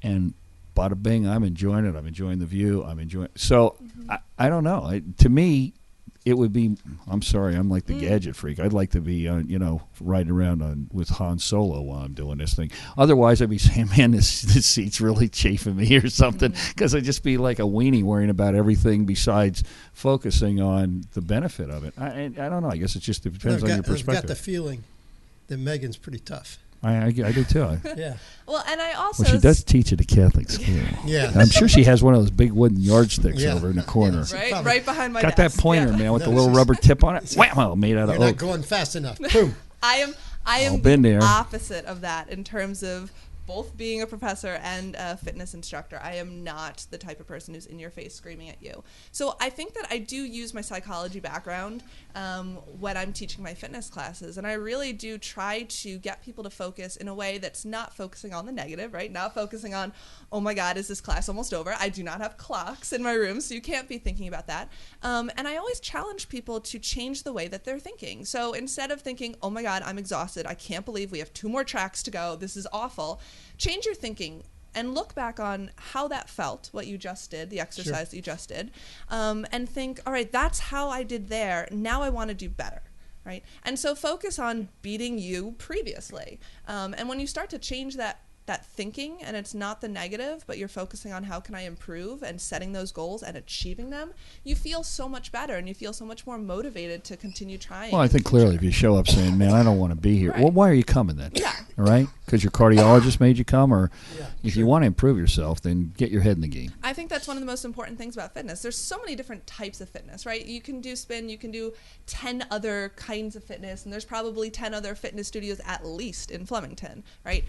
and bada bing, I'm enjoying it. I'm enjoying the view. So I don't know. To me, it would be. I'm sorry. I'm like the gadget freak. I'd like to be, riding around with Han Solo while I'm doing this thing. Otherwise, I'd be saying, "Man, this seat's really chafing me" or something, because I'd just be like a weenie worrying about everything besides focusing on the benefit of it. I don't know. I guess it just depends on your perspective. I've got the feeling that Megan's pretty tough. I do too. Yeah. Well, and I also. Well, she does teach at a Catholic school. Yeah. I'm sure she has one of those big wooden yardsticks over in the corner. Yeah, right behind my Got desk. that pointer, man, with the little rubber tip on it. Whammo, made out of You're oak. not going fast enough. Boom. I am been the there. opposite of that in terms of both being a professor and a fitness instructor. I am not the type of person who's in your face screaming at you. So I think that I do use my psychology background when I'm teaching my fitness classes, and I really do try to get people to focus in a way that's not focusing on the negative, right? Not focusing on, oh my God, is this class almost over? I do not have clocks in my room, so you can't be thinking about that. And I always challenge people to change the way that they're thinking. So instead of thinking, oh my God, I'm exhausted, I can't believe we have 2 more tracks to go, this is awful, change your thinking and look back on how that felt, what you just did, the exercise that you just did, and think, all right, that's how I did there. Now I want to do better, right? And so focus on beating you previously. And when you start to change that thinking, and it's not the negative, but you're focusing on how can I improve and setting those goals and achieving them, you feel so much better and you feel so much more motivated to continue trying. Well, I think clearly if you show up saying, man, I don't want to be here, Right. well, why are you coming then? Yeah. All right? Because your cardiologist made you come, or if you want to improve yourself, then get your head in the game. I think that's one of the most important things about fitness. There's so many different types of fitness, right? You can do spin, you can do 10 other kinds of fitness, and there's probably 10 other fitness studios at least in Flemington, right?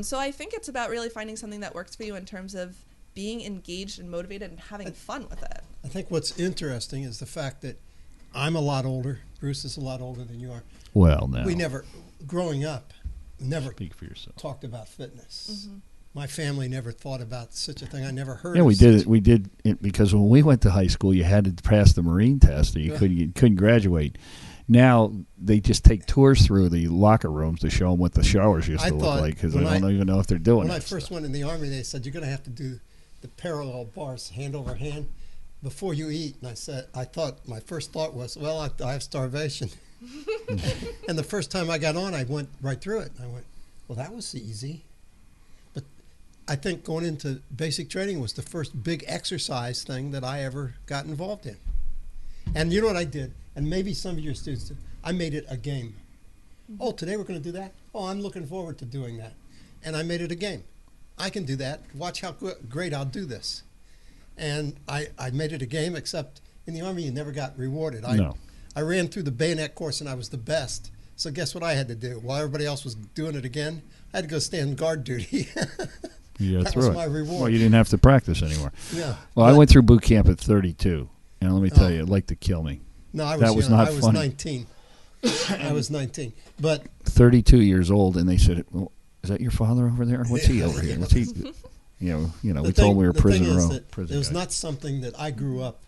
So I think it's about really finding something that works for you in terms of being engaged and motivated and having fun with it. I think what's interesting is the fact that I'm a lot older. Bruce is a lot older than you are. Well, no. We never, growing up, never Speak for yourself. talked about fitness. My family never thought about such a thing. I never heard. Yeah, of we such- did it. We did it because when we went to high school, you had to pass the Marine test, or you couldn't graduate. Now they just take tours through the locker rooms to show them what the showers used to look like, because I don't even know if they're doing it. When I first went in the Army, they said, you're going to have to do the parallel bars, hand over hand, before you eat. And my first thought was, well, I have starvation. And the first time I got on, I went right through it. And I went, well, that was easy. But I think going into basic training was the first big exercise thing that I ever got involved in. And you know what I did? And maybe some of your students did. I made it a game. Oh, today we're going to do that? Oh, I'm looking forward to doing that. And I made it a game. I can do that. Watch how great I'll do this. And I made it a game, except in the Army you never got rewarded. No. I ran through the bayonet course and I was the best. So guess what I had to do? While everybody else was doing it again, I had to go stand guard duty. You That through was it. my reward. Well, you didn't have to practice anymore. Yeah. Well, I But- went through boot camp at 32, and let me tell Oh. you, it liked to kill me. No, I was That was young. not I was funny. 19. I was 19. But 32 years old, and they said, well, "Is that your father over there? What's he over here? What's he?" You know, we told him we were the thing prison is row. that Prison it was guys. not something that I grew up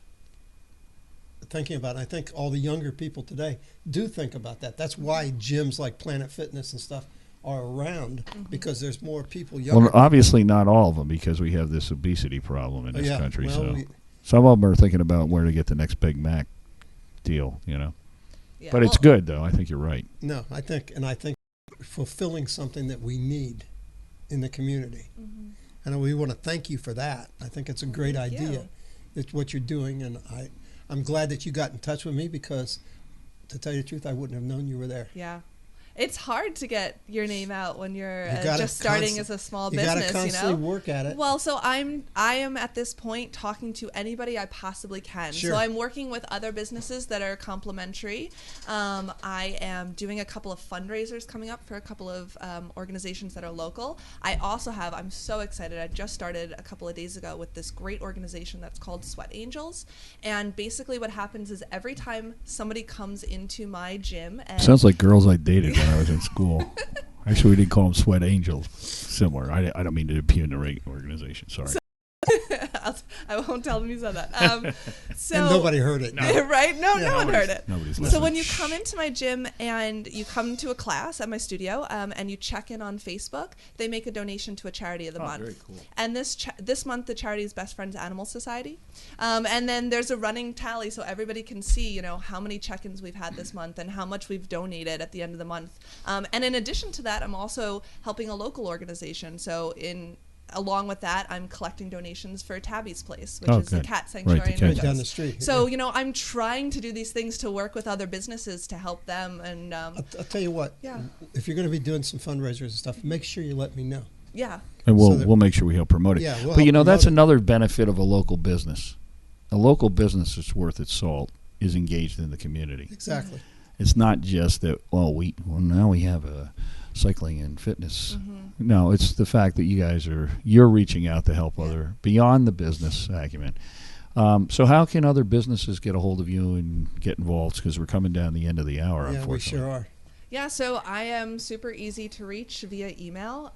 thinking about. I think all the younger people today do think about that. That's why gyms like Planet Fitness and stuff are around, because there's more people younger. Well, obviously not all of them, because we have this obesity problem in this Yeah, country. well, So we- some of them are thinking about where to get the next Big Mac deal. Yeah, But it's well, good, though. I think you're right. No, I think fulfilling something that we need in the community. And we want to thank you for that. I think it's a great Thank idea. you. It's what you're doing, and I'm glad that you got in touch with me, because to tell you the truth, I wouldn't have known you were there. Yeah. It's hard to get your name out when you're You gotta just starting const- as a small You business, got to constantly you know? work at it. Well, so I am at this point talking to anybody I possibly can. Sure. So I'm working with other businesses that are complementary. I am doing a couple of fundraisers coming up for a couple of organizations that are local. I'm so excited. I just started a couple of days ago with this great organization that's called Sweat Angels. And basically what happens is every time somebody comes into my gym and Sounds like girls I dated when I was in school. Actually, we didn't call them Sweat Angels. Similar. I don't mean to impugn the rate organization. Sorry. I won't tell them you said that. So and nobody heard it. right? No, no one heard it. Nobody's So listening. when you come into my gym and you come to a class at my studio and you check in on Facebook, they make a donation to a charity of the month. very cool. And this month the charity is Best Friends Animal Society. And then there's a running tally so everybody can see, how many check-ins we've had this month and how much we've donated at the end of the month. And in addition to that, I'm also helping a local organization. So along with that, I'm collecting donations for Tabby's Place, which is the good. cat sanctuary Right, the in cat- Right Regis. down the street. So, I'm trying to do these things to work with other businesses to help them. And I'll tell you what. Yeah. If you're going to be doing some fundraisers and stuff, make sure you let me know. yeah, And So that- we'll make sure we help promote it. Yeah, we'll but help that's promote it. another benefit of a local business. A local business that's worth its salt is engaged in the community. Exactly. It's not just that. Well, now we have a cycling and fitness. No, it's the fact that you're reaching out to help other beyond the business acumen. So how can other businesses get a hold of you and get involved? Because we're coming down the end of the hour. Yeah, we unfortunately. sure are. yeah. So I am super easy to reach via email.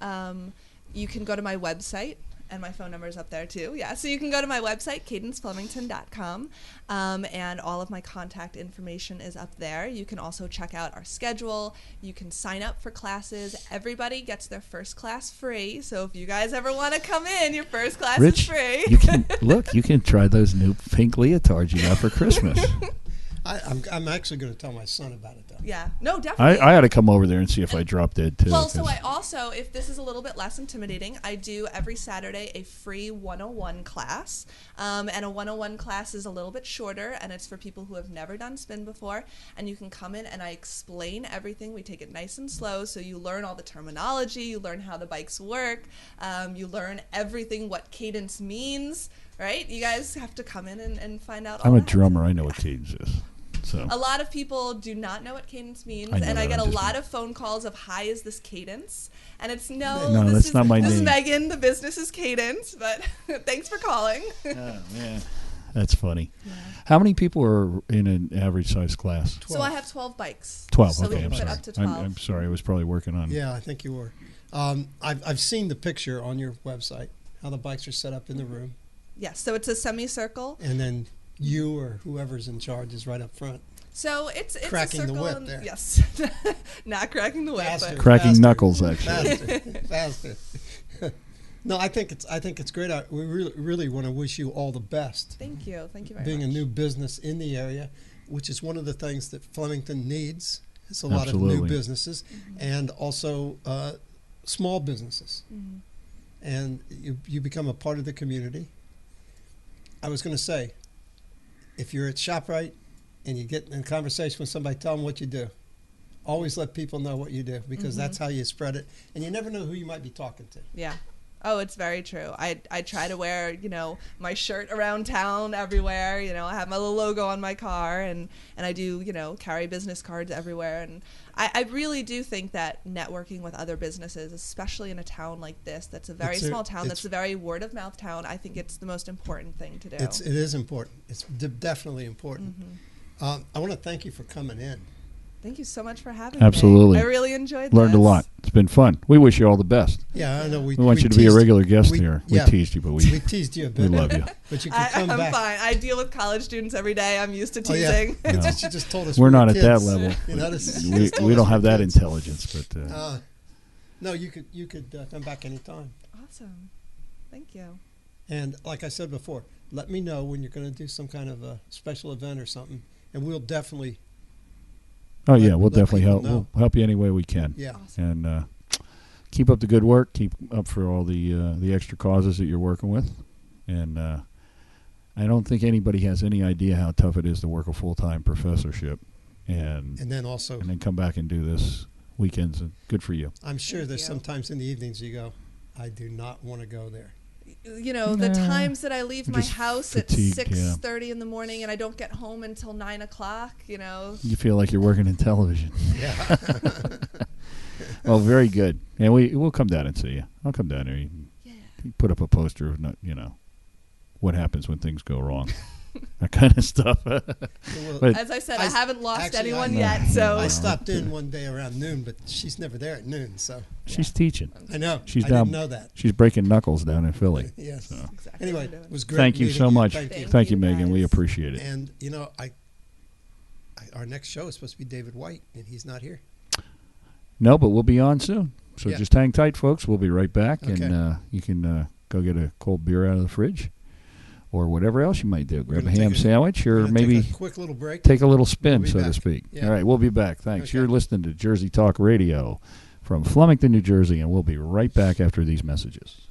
You can go to my website. And my phone number is up there too. Yeah, so you can go to my website, cadenceflemington.com, and all of my contact information is up there. You can also check out our schedule. You can sign up for classes. Everybody gets their first class free. So if you guys ever want to come in, your first class Rich, is free. you can try those new pink leotards you got for Christmas. I'm actually going to tell my son about it, though. Yeah, no, definitely. I ought to come over there and see if I drop dead too. Well, so 'cause- I also, if this is a little bit less intimidating, I do every Saturday a free 101 class. And a 101 class is a little bit shorter, and it's for people who have never done spin before. And you can come in and I explain everything. We take it nice and slow, so you learn all the terminology, you learn how the bikes work, you learn everything, what cadence means, right? You guys have to come in and find out all I'm a that. drummer. I know what cadence is. So A lot of people do not know what cadence means, I know and I that, get a I'm just- lot of phone calls of, "Hi, is this Cadence?" And it's No, this that's is, not my this is name. Megan, the business is Cadence, but thanks for calling. oh, man, that's funny. How many people are in an average size class? So I have 12 bikes. 12. So Okay, we I'm can put sorry. up to 12. I'm sorry. I was probably working on. Yeah, I think you were. I've seen the picture on your website, how the bikes are set up in the room, Yes, so it's a semicircle. and then you or whoever's in charge is right up front. So it's Cracking a the circle. whip and- there. Yes, not cracking the whip, Faster. but Cracking Faster. knuckles, actually. Faster. No, I think it's great. We really want to wish you all the best. thank you very Being much. a new business in the area, which is one of the things that Flemington needs. It's a lot of Absolutely. new businesses and also small businesses. And you become a part of the community. I was going to say, if you're at ShopRite and you get in a conversation with somebody, tell them what you do. Always let people know what you do, because that's how you spread it. And you never know who you might be talking to. Yeah. Oh, it's very true. I try to wear, my shirt around town everywhere. I have my little logo on my car, and I do, carry business cards everywhere. And I really do think that networking with other businesses, especially in a town like this, that's a very small town, that's a very word of mouth town, I think it's the most important thing to do. It is important. It's definitely important. I want to thank you for coming in. Thank you so much for having Absolutely. me. I really enjoyed Learned this. a lot. It's been fun. We wish you all the best. Yeah, I know. We want you to be a regular guest here. We teased you, but we teased you a bit. we love you. But you can come I'm back. fine. I deal with college students every day. I'm used to Oh, yeah. teasing. It's just, you just told us We're we were not at that kids. level. You know, this- we just told we us don't we're have that kids. intelligence, but No, you could come back anytime. Awesome. Thank you. And like I said before, let me know when you're going to do some kind of a special event or something, and we'll definitely. oh yeah, let we'll definitely people help. know. We'll help you any way we can. Yeah. Awesome. And keep up the good work. Keep up for all the extra causes that you're working with. And I don't think anybody has any idea how tough it is to work a full-time professorship, and And then also, then come back and do this weekends. And good for you. I'm sure Thank there's you. sometimes in the evenings you go, I do not want to go there. The times that I leave my Just house fatigued, at 6:30 in the morning and I don't get home until 9 o'clock, You feel like you're working in television. Yeah. Well, very good. And we'll come down and see you. I'll come down there. You Yeah. put up a poster of what happens when things go wrong. That kind of stuff. But As I said, I I- haven't lost actually, anyone I- yet, so I stopped in one day around noon, but she's never there at noon, so she's teaching. I know. She's I down. didn't know that. She's breaking knuckles down in Philly. Yes. So. exactly Anyway, what I'm it doing. was great. Thank you meeting so much. Thank you. Thank you, you, Megan. We guys. appreciate it. And our next show is supposed to be David White, and he's not here. No, but we'll be on soon. So Yeah. just hang tight, folks. We'll be right back, Okay. and you can go get a cold beer out of the fridge, or whatever else you might do. Grab a gonna ham take a- sandwich, We're or gonna maybe take a quick little break. take a little spin, We'll be so to back. speak. Yeah. All right, we'll be back. Thanks. Okay. You're listening to Jersey Talk Radio from Flemington, New Jersey, and we'll be right back after these messages.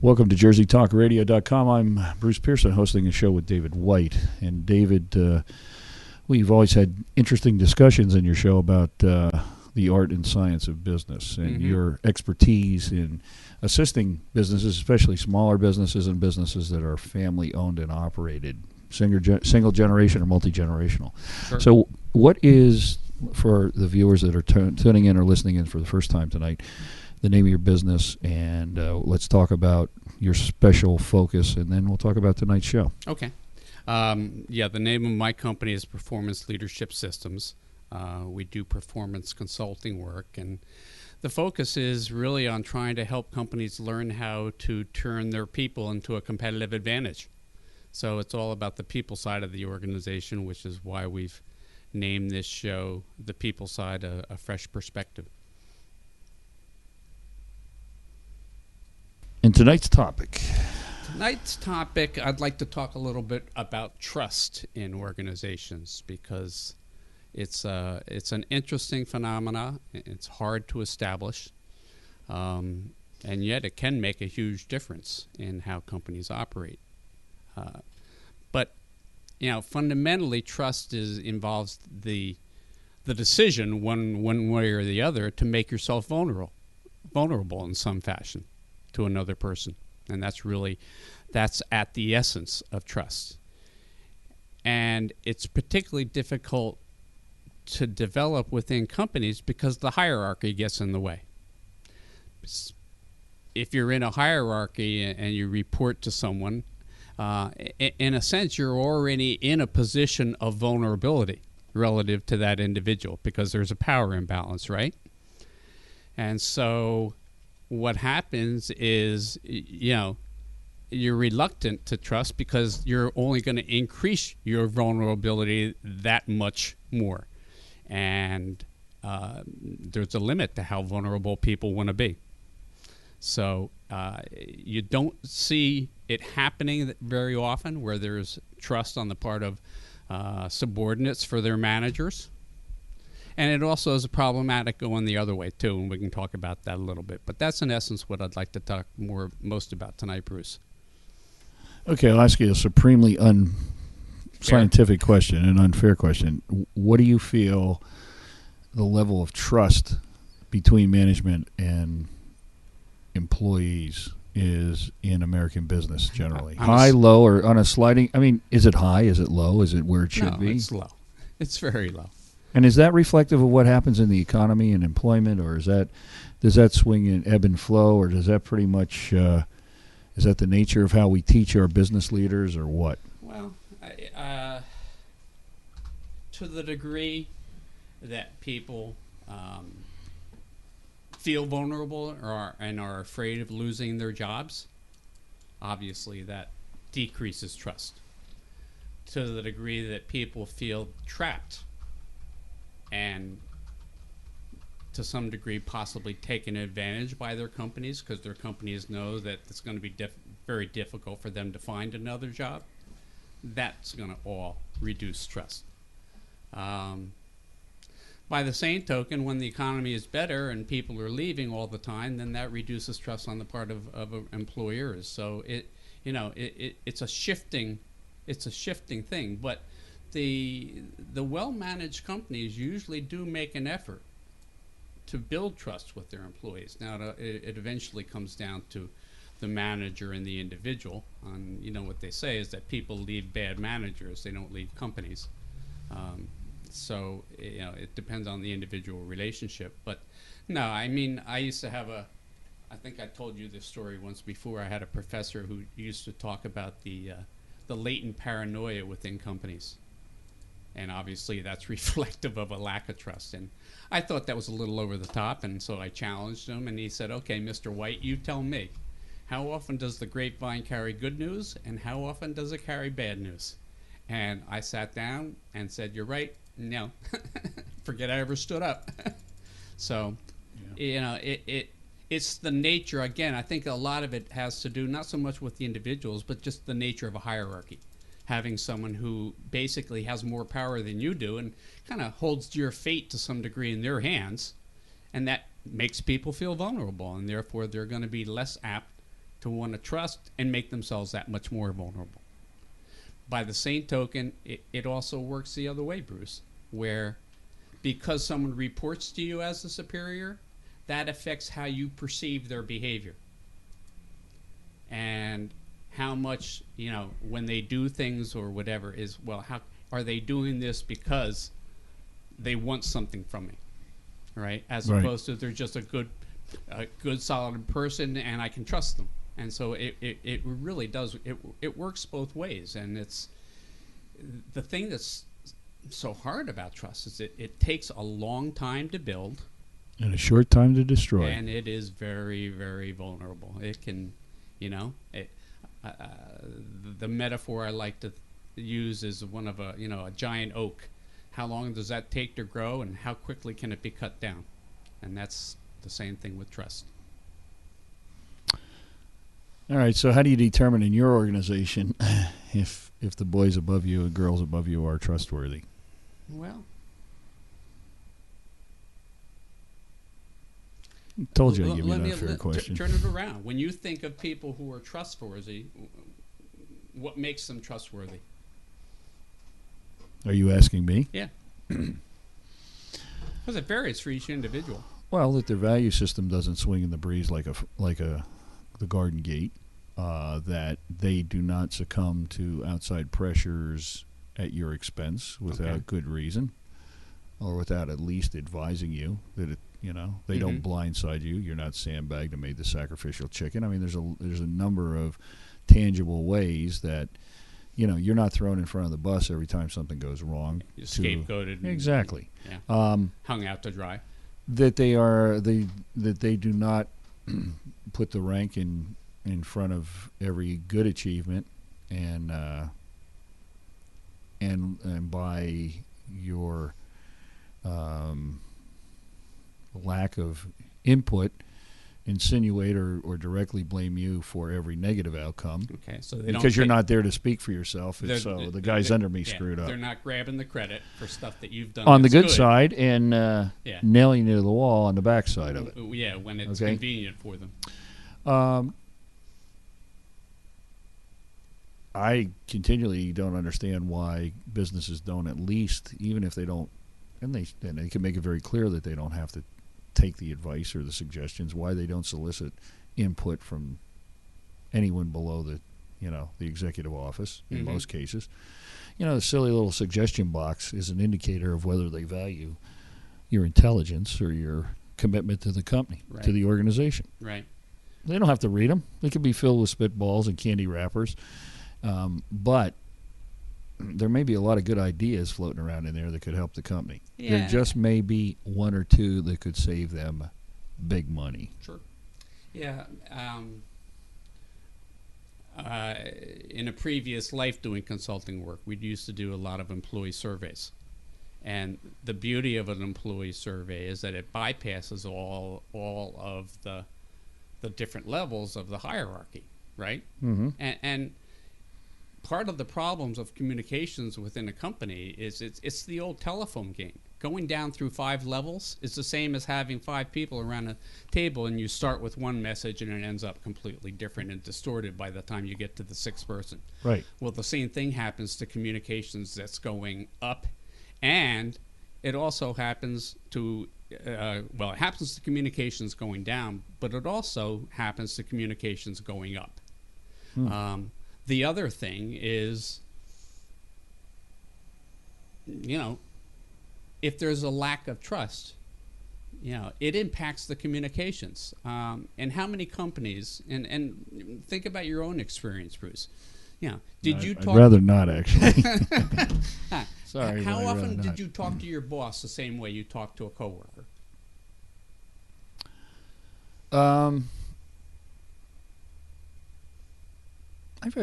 Welcome to JerseyTalkRadio.com. I'm Bruce Pearson, hosting a show with David White. And David, we've always had interesting discussions in your show about the art and science of business and your expertise in assisting businesses, especially smaller businesses and businesses that are family-owned and operated, single generation or multi-generational. Sure. So what is, for the viewers that are tuning in or listening in for the first time tonight, the name of your business, and let's talk about your special focus, and then we'll talk about tonight's show. Okay. The name of my company is Performance Leadership Systems. We do performance consulting work, and the focus is really on trying to help companies learn how to turn their people into a competitive advantage. So it's all about the people side of the organization, which is why we've named this show The People Side, a fresh perspective. And tonight's topic. Tonight's topic, I'd like to talk a little bit about trust in organizations, because it's an interesting phenomena. It's hard to establish, and yet it can make a huge difference in how companies operate. But fundamentally, trust involves the decision, one way or the other, to make yourself vulnerable in some fashion to another person. And that's at the essence of trust. And it's particularly difficult to develop within companies because the hierarchy gets in the way. If you're in a hierarchy and you report to someone, in a sense, you're already in a position of vulnerability. relative to that individual because there's a power imbalance, right? And so what happens is, you're reluctant to trust because you're only going to increase your vulnerability that much more. And there's a limit to how vulnerable people want to be. So you don't see it happening very often where there's trust on the part of subordinates for their managers. And it also is problematic going the other way, too, and we can talk about that a little bit. But that's, in essence, what I'd like to talk most about tonight, Bruce. Okay, I'll ask you a supremely unscientific question, an unfair question. What do you feel the level of trust between management and employees is in American business generally? High, low, or on a sliding? I mean, is it high? Is it low? Is it where it should be? No, it's low. It's very low. And is that reflective of what happens in the economy and employment, or does that swing in ebb and flow, or does that pretty much is that the nature of how we teach our business leaders, or what? Well, to the degree that people feel vulnerable and are afraid of losing their jobs, obviously that decreases trust. To the degree that people feel trapped and to some degree possibly taken advantage by their companies because their companies know that it's going to be very difficult for them to find another job, that's going to all reduce trust. By the same token, when the economy is better and people are leaving all the time, then that reduces trust on the part of employers. So it's a shifting thing. But the well-managed companies usually do make an effort to build trust with their employees. Now, it eventually comes down to the manager and the individual. What they say is that people leave bad managers; they don't leave companies. So it depends on the individual relationship. But no, I mean, I used to have I think I told you this story once before. I had a professor who used to talk about the latent paranoia within companies. And obviously that's reflective of a lack of trust. And I thought that was a little over the top, and so I challenged him, and he said, okay, Mr. White, you tell me, how often does the grapevine carry good news, and how often does it carry bad news? And I sat down and said, you're right, no. Forget I ever stood up. So, it's the nature, again, I think a lot of it has to do not so much with the individuals, but just the nature of a hierarchy. Having someone who basically has more power than you do and kind of holds your fate to some degree in their hands, and that makes people feel vulnerable, and therefore they're going to be less apt to want to trust and make themselves that much more vulnerable. By the same token, it also works the other way, Bruce, where because someone reports to you as the superior, that affects how you perceive their behavior. And how much, when they do things or whatever is, well, how are they doing this because they want something from me, right? As opposed to they're just a good, solid person and I can trust them. And so it really does, it works both ways. And it's the thing that's so hard about trust is it takes a long time to build. And a short time to destroy. And it is very, very vulnerable. It can, the metaphor I like to use is one of a giant oak. How long does that take to grow, and how quickly can it be cut down? And that's the same thing with trust. All right. So, how do you determine in your organization if the boys above you and girls above you are trustworthy? Well, told you I'd give you that fair question. Turn it around. When you think of people who are trustworthy, what makes them trustworthy? Are you asking me? Yeah. Because it varies for each individual. Well, that their value system doesn't swing in the breeze like the Garden Gate, that they do not succumb to outside pressures at your expense without good reason, or without at least advising you that they don't blindside you. You're not sandbagged and made the sacrificial chicken. I mean, there's a number of tangible ways that you're not thrown in front of the bus every time something goes wrong. You're scapegoated. Exactly. Yeah. Hung out to dry. That they do not put the rank in front of every good achievement, and by your lack of input, insinuate or directly blame you for every negative outcome. Okay, so they don't because you're not there to speak for yourself. And so the guys under me yeah, screwed up. They're not grabbing the credit for stuff that you've done On the that's good side and Yeah. nailing you to the wall on the back side of it. Yeah, when it's Okay. convenient for them. I continually don't understand why businesses don't at least, even if they don't, and they can make it very clear that they don't have to take the advice or the suggestions, why they don't solicit input from anyone below the executive office in Mhm. most cases. The silly little suggestion box is an indicator of whether they value your intelligence or your commitment to the company, to Right. the organization. Right. They don't have to read them. They could be filled with spitballs and candy wrappers. But there may be a lot of good ideas floating around in there that could help the company. Yeah. There just may be one or two that could save them big money. Sure. Yeah. In a previous life doing consulting work, we used to do a lot of employee surveys. And the beauty of an employee survey is that it bypasses all of the different levels of the hierarchy, right? Mm-hmm. And part of the problems of communications within a company is it's the old telephone game. Going down through 5 levels is the same as having 5 people around a table, and you start with one message and it ends up completely different and distorted by the time you get to the 6th person. Right. Well, the same thing happens to communications that's going up, and it also happens to it happens to communications going down, but it also happens to communications going up. The other thing is, if there's a lack of trust, it impacts the communications. And how many companies, and think about your own experience, Bruce. Did you talk? I'd rather not, actually. Sorry. How but I'd rather often not. did you talk to your boss the same way you talk to a coworker? I've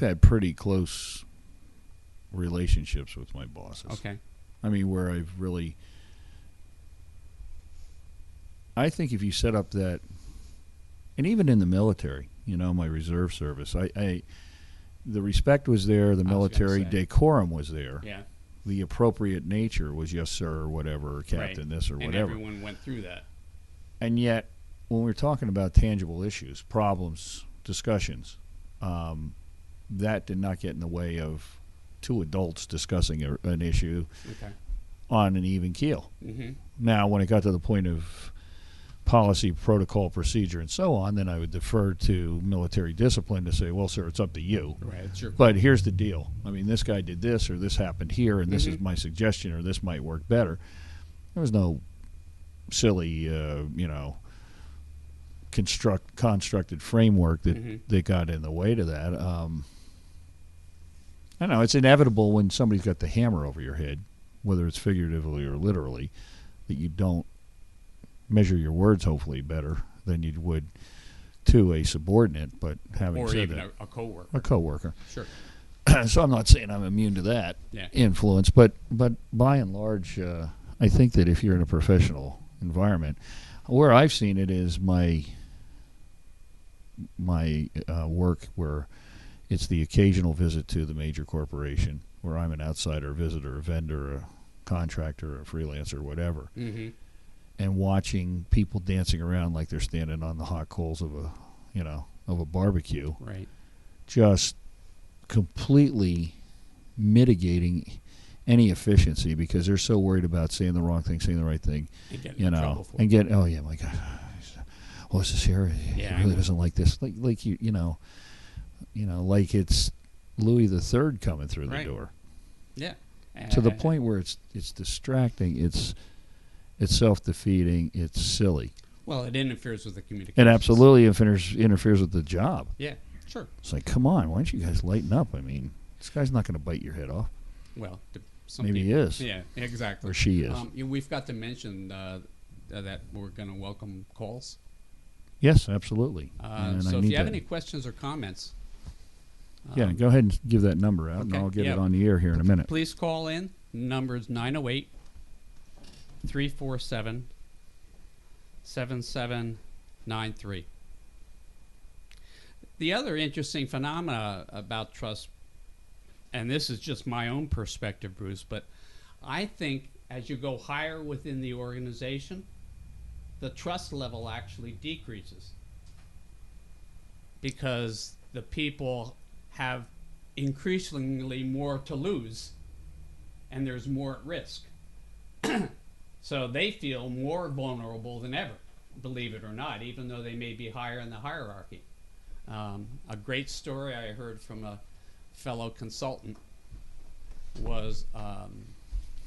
had pretty close relationships with my bosses. Okay. I mean, where I've really, I think if you set up that, and even in the military, my reserve service, the respect was there, the I was gonna military say. decorum was there, Yeah. the appropriate nature was yes sir or whatever, or captain Right. this or And whatever. everyone went through that. And yet, when we're talking about tangible issues, problems, discussions, that did not get in the way of 2 adults discussing an issue Okay. on an even keel. Mm-hmm. Now, when it got to the point of policy, protocol, procedure, and so on, then I would defer to military discipline to say, well, sir, it's up to you. Right. It's your But here's the deal. I mean, this guy did this, or this happened here, and this is Mhm. my suggestion, or this might work better. There was no silly, constructed framework that, Mhm. that got in the way to that. I know it's inevitable when somebody's got the hammer over your head, whether it's figuratively or literally, that you don't measure your words hopefully better than you would to a subordinate. But having or said even that, a coworker. a coworker. Sure. So I'm not saying I'm immune to that Yeah. influence, but by and large, I think that if you're in a professional environment, where I've seen it is my work where it's the occasional visit to the major corporation where I'm an outsider visitor, a vendor, a contractor, a freelancer, whatever, Mm-hmm. and watching people dancing around like they're standing on the hot coals of a barbecue, Right. just completely mitigating any efficiency because they're so worried about saying the wrong thing, saying the right thing, And get in trouble for it. and get, oh yeah, my God, what's this here? Yeah, I He really know. doesn't like this. Like like it's Louis III coming through the Right. door. Yeah. To the point where it's distracting, it's self-defeating, it's silly. Well, it interferes with the communication. It absolutely interferes with the job. Yeah. Sure. It's like, come on, why don't you guys lighten up? I mean, This guy's not going to bite your head off. Well, some Maybe he people- is. Yeah, exactly. Or she is. We've got to mention that we're going to welcome calls. Yes, absolutely. And So I if need you have that. any questions or comments, Yeah, go ahead and give that number out, and okay, I'll get yeah. it on the air here in a minute. please call in. Number is 908-347-7793. The other interesting phenomena about trust, and this is just my own perspective, Bruce, but I think as you go higher within the organization, the trust level actually decreases because the people have increasingly more to lose and there's more at risk. So they feel more vulnerable than ever, believe it or not, even though they may be higher in the hierarchy. A great story I heard from a fellow consultant was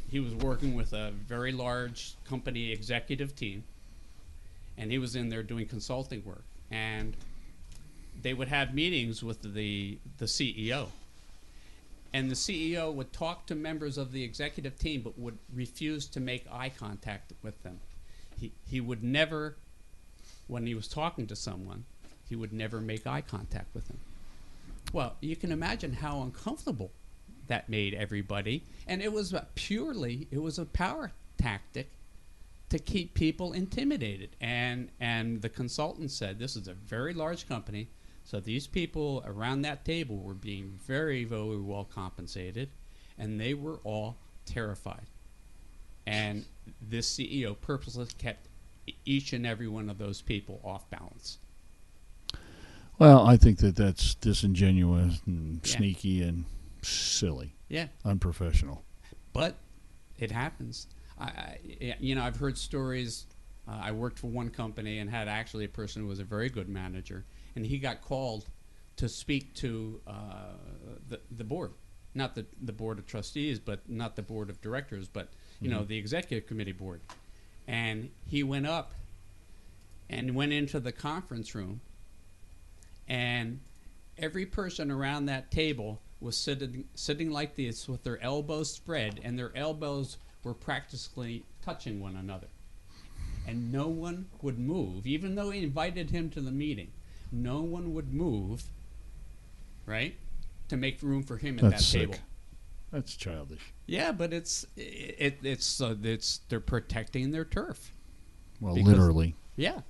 he was working with a very large company executive team, and he was in there doing consulting work. And they would have meetings with the CEO. And the CEO would talk to members of the executive team but would refuse to make eye contact with them. He would never, when he was talking to someone, he would never make eye contact with them. Well, you can imagine how uncomfortable that made everybody. And it was a power tactic to keep people intimidated. And the consultant said, this is a very large company, so these people around that table were being very, very well compensated, and they were all terrified. And this CEO purposely kept each and every one of those people off balance. Well, I think that's disingenuous and Yeah. sneaky and silly, Yeah, unprofessional. but it happens. I've heard stories. I worked for one company and had actually a person who was a very good manager, and he got called to speak to the board, not the board of trustees, but not the board of directors, but the executive committee board. And he went up and went into the conference room, and every person around that table was sitting like this with their elbows spread, and their elbows were practically touching one another. And no one would move, even though he invited him to the meeting. No one would move, right, to make room for him at That's that table. sick. That's childish. Yeah, but it's they're protecting their turf. Well, Because- literally. Yeah,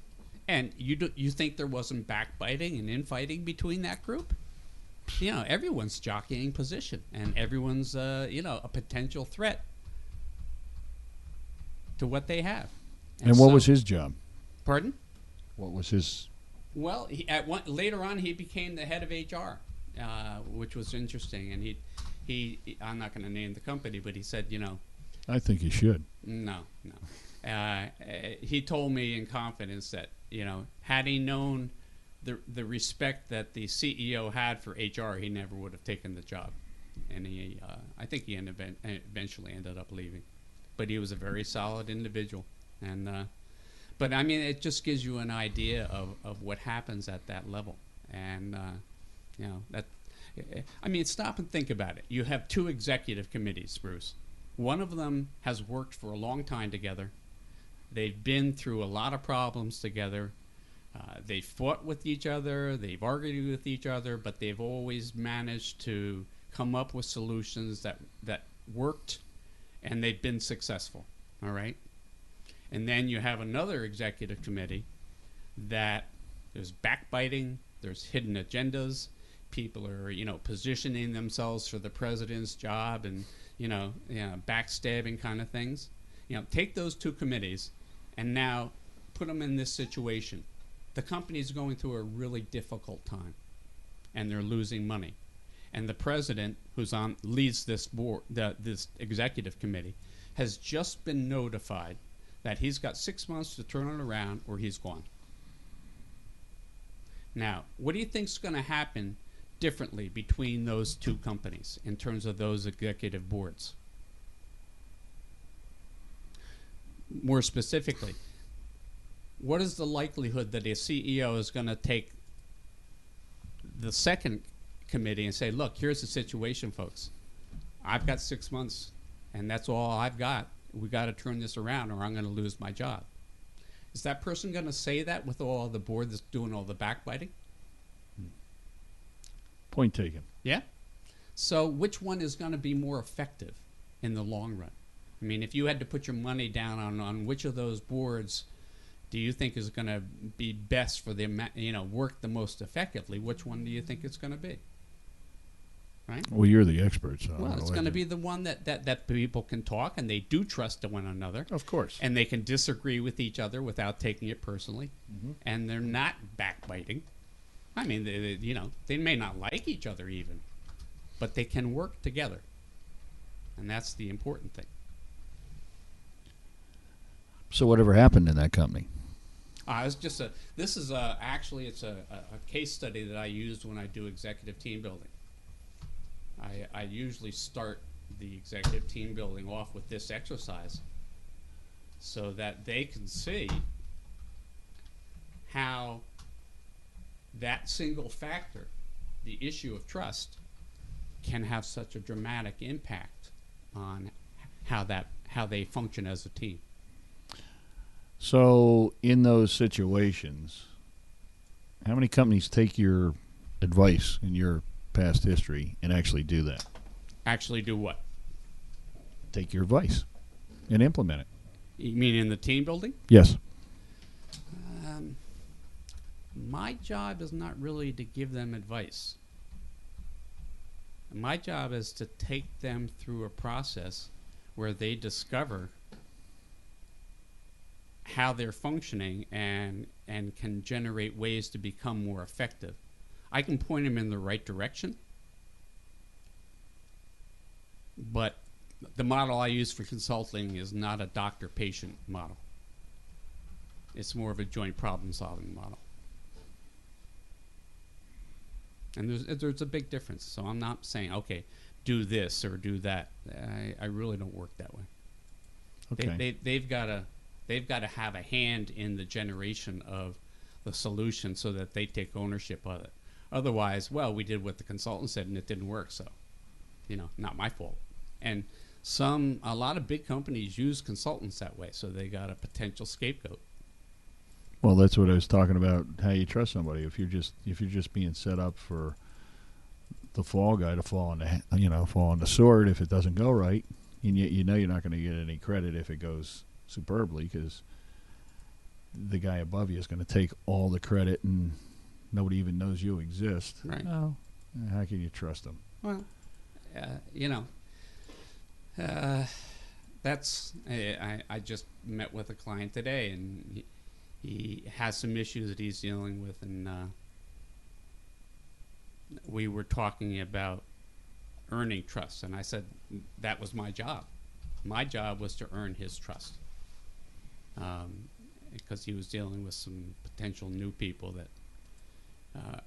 and you think there wasn't backbiting and infighting between that group? Everyone's jockeying position, and everyone's a potential threat to what they have. And what so- was his job? Pardon? What was his? Well, later on, he became the head of HR, which was interesting. And he I'm not going to name the company, but he said, I think he should. no. He told me in confidence that, had he known the respect that the CEO had for HR, he never would have taken the job. And I think he eventually ended up leaving. But he was a very solid individual. And but I mean, it just gives you an idea of what happens at that level. And stop and think about it. You have two executive committees, Bruce. One of them has worked for a long time together. They've been through a lot of problems together. They've fought with each other. They've argued with each other, but they've always managed to come up with solutions that worked, and they've been successful. All right? And then you have another executive committee that there's backbiting, there's hidden agendas, people are, positioning themselves for the president's job and, backstabbing kind of things. Take those two committees and now put them in this situation. The company's going through a really difficult time, and they're losing money. And the president, leads this board, this executive committee, has just been notified that he's got 6 months to turn it around or he's gone. Now, what do you think's going to happen differently between those two companies in terms of those executive boards? More specifically, what is the likelihood that a CEO is going to take the second committee and say, look, here's the situation, folks. I've got 6 months, and that's all I've got. We got to turn this around, or I'm going to lose my job. Is that person going to say that with all the board that's doing all the backbiting? Point taken. Yeah. So which one is going to be more effective in the long run? I mean, if you had to put your money down on which of those boards do you think is going to be best for the work the most effectively, which one do you think it's going to be? Right? Well, you're the expert, so Well, it's going to be the one that people can talk and they do trust to one another. Of course. And they can disagree with each other without taking it personally. And they're not backbiting. I mean, they may not like each other even, but they can work together. And that's the important thing. So whatever happened in that company? This is actually it's a case study that I used when I do executive team building. I usually start the executive team building off with this exercise so that they can see how that single factor, the issue of trust, can have such a dramatic impact on how they function as a team. So in those situations, how many companies take your advice in your past history and actually do that? Actually do what? Take your advice and implement it. You mean in the team building? Yes. My job is not really to give them advice. My job is to take them through a process where they discover how they're functioning and can generate ways to become more effective. I can point them in the right direction, but the model I use for consulting is not a doctor-patient model. It's more of a joint problem-solving model. And there's a big difference. So I'm not saying, okay, do this or do that. I really don't work that way. Okay. They've got to have a hand in the generation of the solution so that they take ownership of it. Otherwise, well, we did what the consultant said and it didn't work, so not my fault. And a lot of big companies use consultants that way, so they got a potential scapegoat. Well, that's what I was talking about. How you trust somebody if you're just being set up for the fall guy to fall on the sword if it doesn't go right, and yet you're not going to get any credit if it goes superbly because the guy above you is going to take all the credit and nobody even knows you exist. Right. Oh, how can you trust them? Well, that's I just met with a client today, and he has some issues that he's dealing with, and we were talking about earning trust, and I said that was my job. My job was to earn his trust, because he was dealing with some potential new people that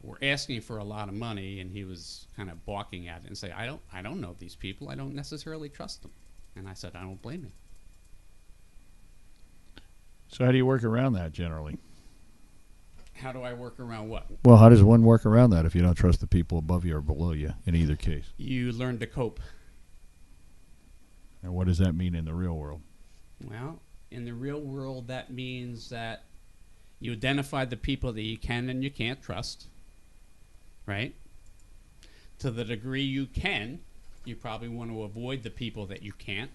were asking for a lot of money, and he was kind of balking at it and say, I don't know these people. I don't necessarily trust them. And I said, I don't blame you. So how do you work around that generally? How do I work around what? Well, how does one work around that if you don't trust the people above you or below you in either case? You learn to cope. And what does that mean in the real world? Well, in the real world, that means that you identify the people that you can and you can't trust, right? To the degree you can, you probably want to avoid the people that you can't.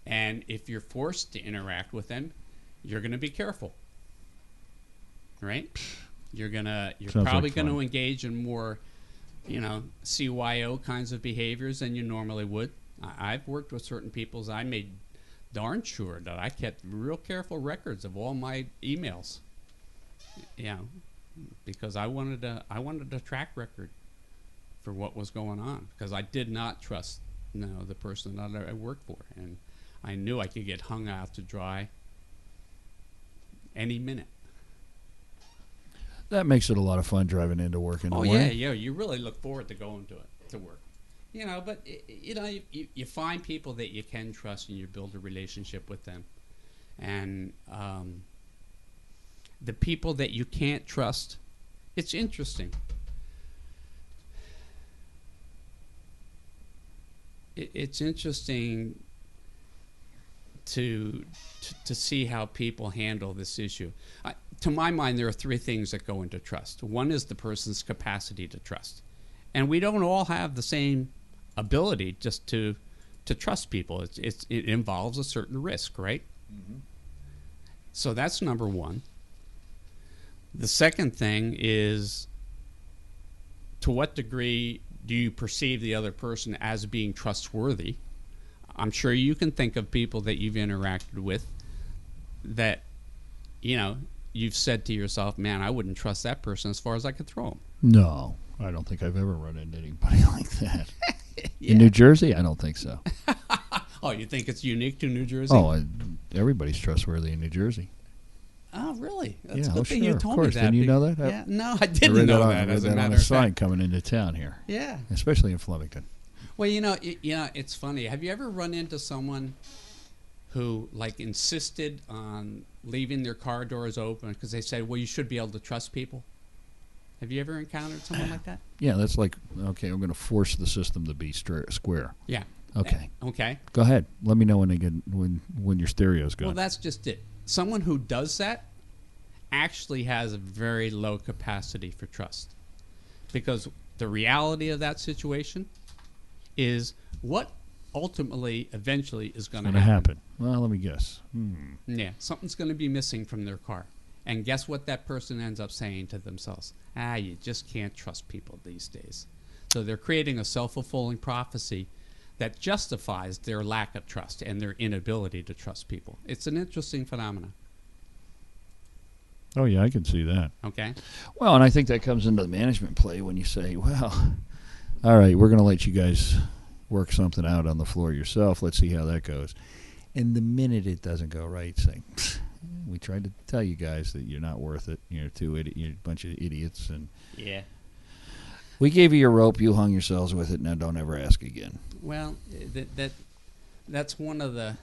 And if you're forced to interact with them, you're going to be careful, right? You're probably going to engage in more, CYO kinds of behaviors than you normally would. I've worked with certain people. I made darn sure that I kept real careful records of all my emails, because I wanted a track record for what was going on, because I did not trust the person that I worked for, and I knew I could get hung out to dry any minute. That makes it a lot of fun driving into work in the morning. Yeah, you really look forward to going to work. But you find people that you can trust and you build a relationship with them. And the people that you can't trust, it's interesting. it's interesting to see how people handle this issue. To my mind, there are three things that go into trust. One is the person's capacity to trust, and we don't all have the same ability just to trust people. It involves a certain risk, right? Mm-hmm. So that's number one. The second thing is, to what degree do you perceive the other person as being trustworthy? I'm sure you can think of people that you've interacted with that, you've said to yourself, man, I wouldn't trust that person as far as I could throw them. No, I don't think I've ever run into anybody like that. Yeah. In New Jersey, I don't think so. Oh, you think it's unique to New Jersey? Oh, everybody's trustworthy in New Jersey. Oh, really? That's Yeah, good thing you sure, told of course. me that. Didn't you know that? Yeah, no, I I didn't read know that that. on, As a read that on matter a of sign fact. coming into town here, Yeah. especially in Flemington. Well, it's funny. Have you ever run into someone who insisted on leaving their car doors open because they said, "Well, you should be able to trust people"? Have you ever encountered someone like that? Yeah, that's like, okay, I'm going to force the system to be square. Yeah. Okay. Okay. Go ahead. Let me know when your stereo's going. Well, that's just it. Someone who does that actually has a very low capacity for trust, because the reality of that situation is what ultimately, eventually, is going to happen. Well, let me guess. Yeah, something's going to be missing from their car. And guess what that person ends up saying to themselves? You just can't trust people these days. So they're creating a self-fulfilling prophecy that justifies their lack of trust and their inability to trust people. It's an interesting phenomenon. Oh, yeah, I can see that. Okay? Well, and I think that comes into the management play when you say, well, all right, we're going to let you guys work something out on the floor yourself. Let's see how that goes. And the minute it doesn't go right, say, we tried to tell you guys that you're not worth it. You're a bunch of idiots. And yeah. We gave you your rope. You hung yourselves with it. Now don't ever ask again. Well, that's one of the...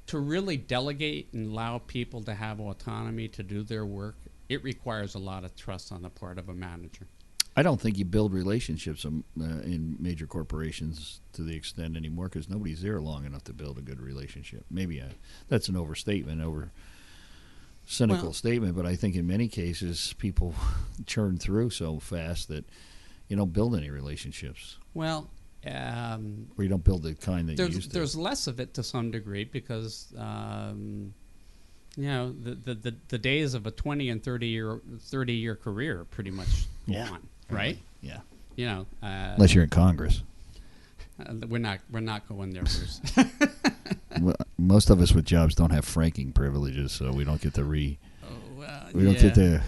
To really delegate and allow people to have autonomy to do their work, it requires a lot of trust on the part of a manager. I don't think you build relationships in major corporations to the extent anymore, because nobody's there long enough to build a good relationship. Maybe that's an overstatement, cynical statement, but I think in many cases people churn through so fast that you don't build any relationships. Well, or you don't build the kind that you used to. There's less of it to some degree because the days of a 20 and 30 year career are pretty much gone, right? Yeah. Unless you're in Congress. We're not going there, Bruce. Most of us with jobs don't have franking privileges, so we don't get to we don't get to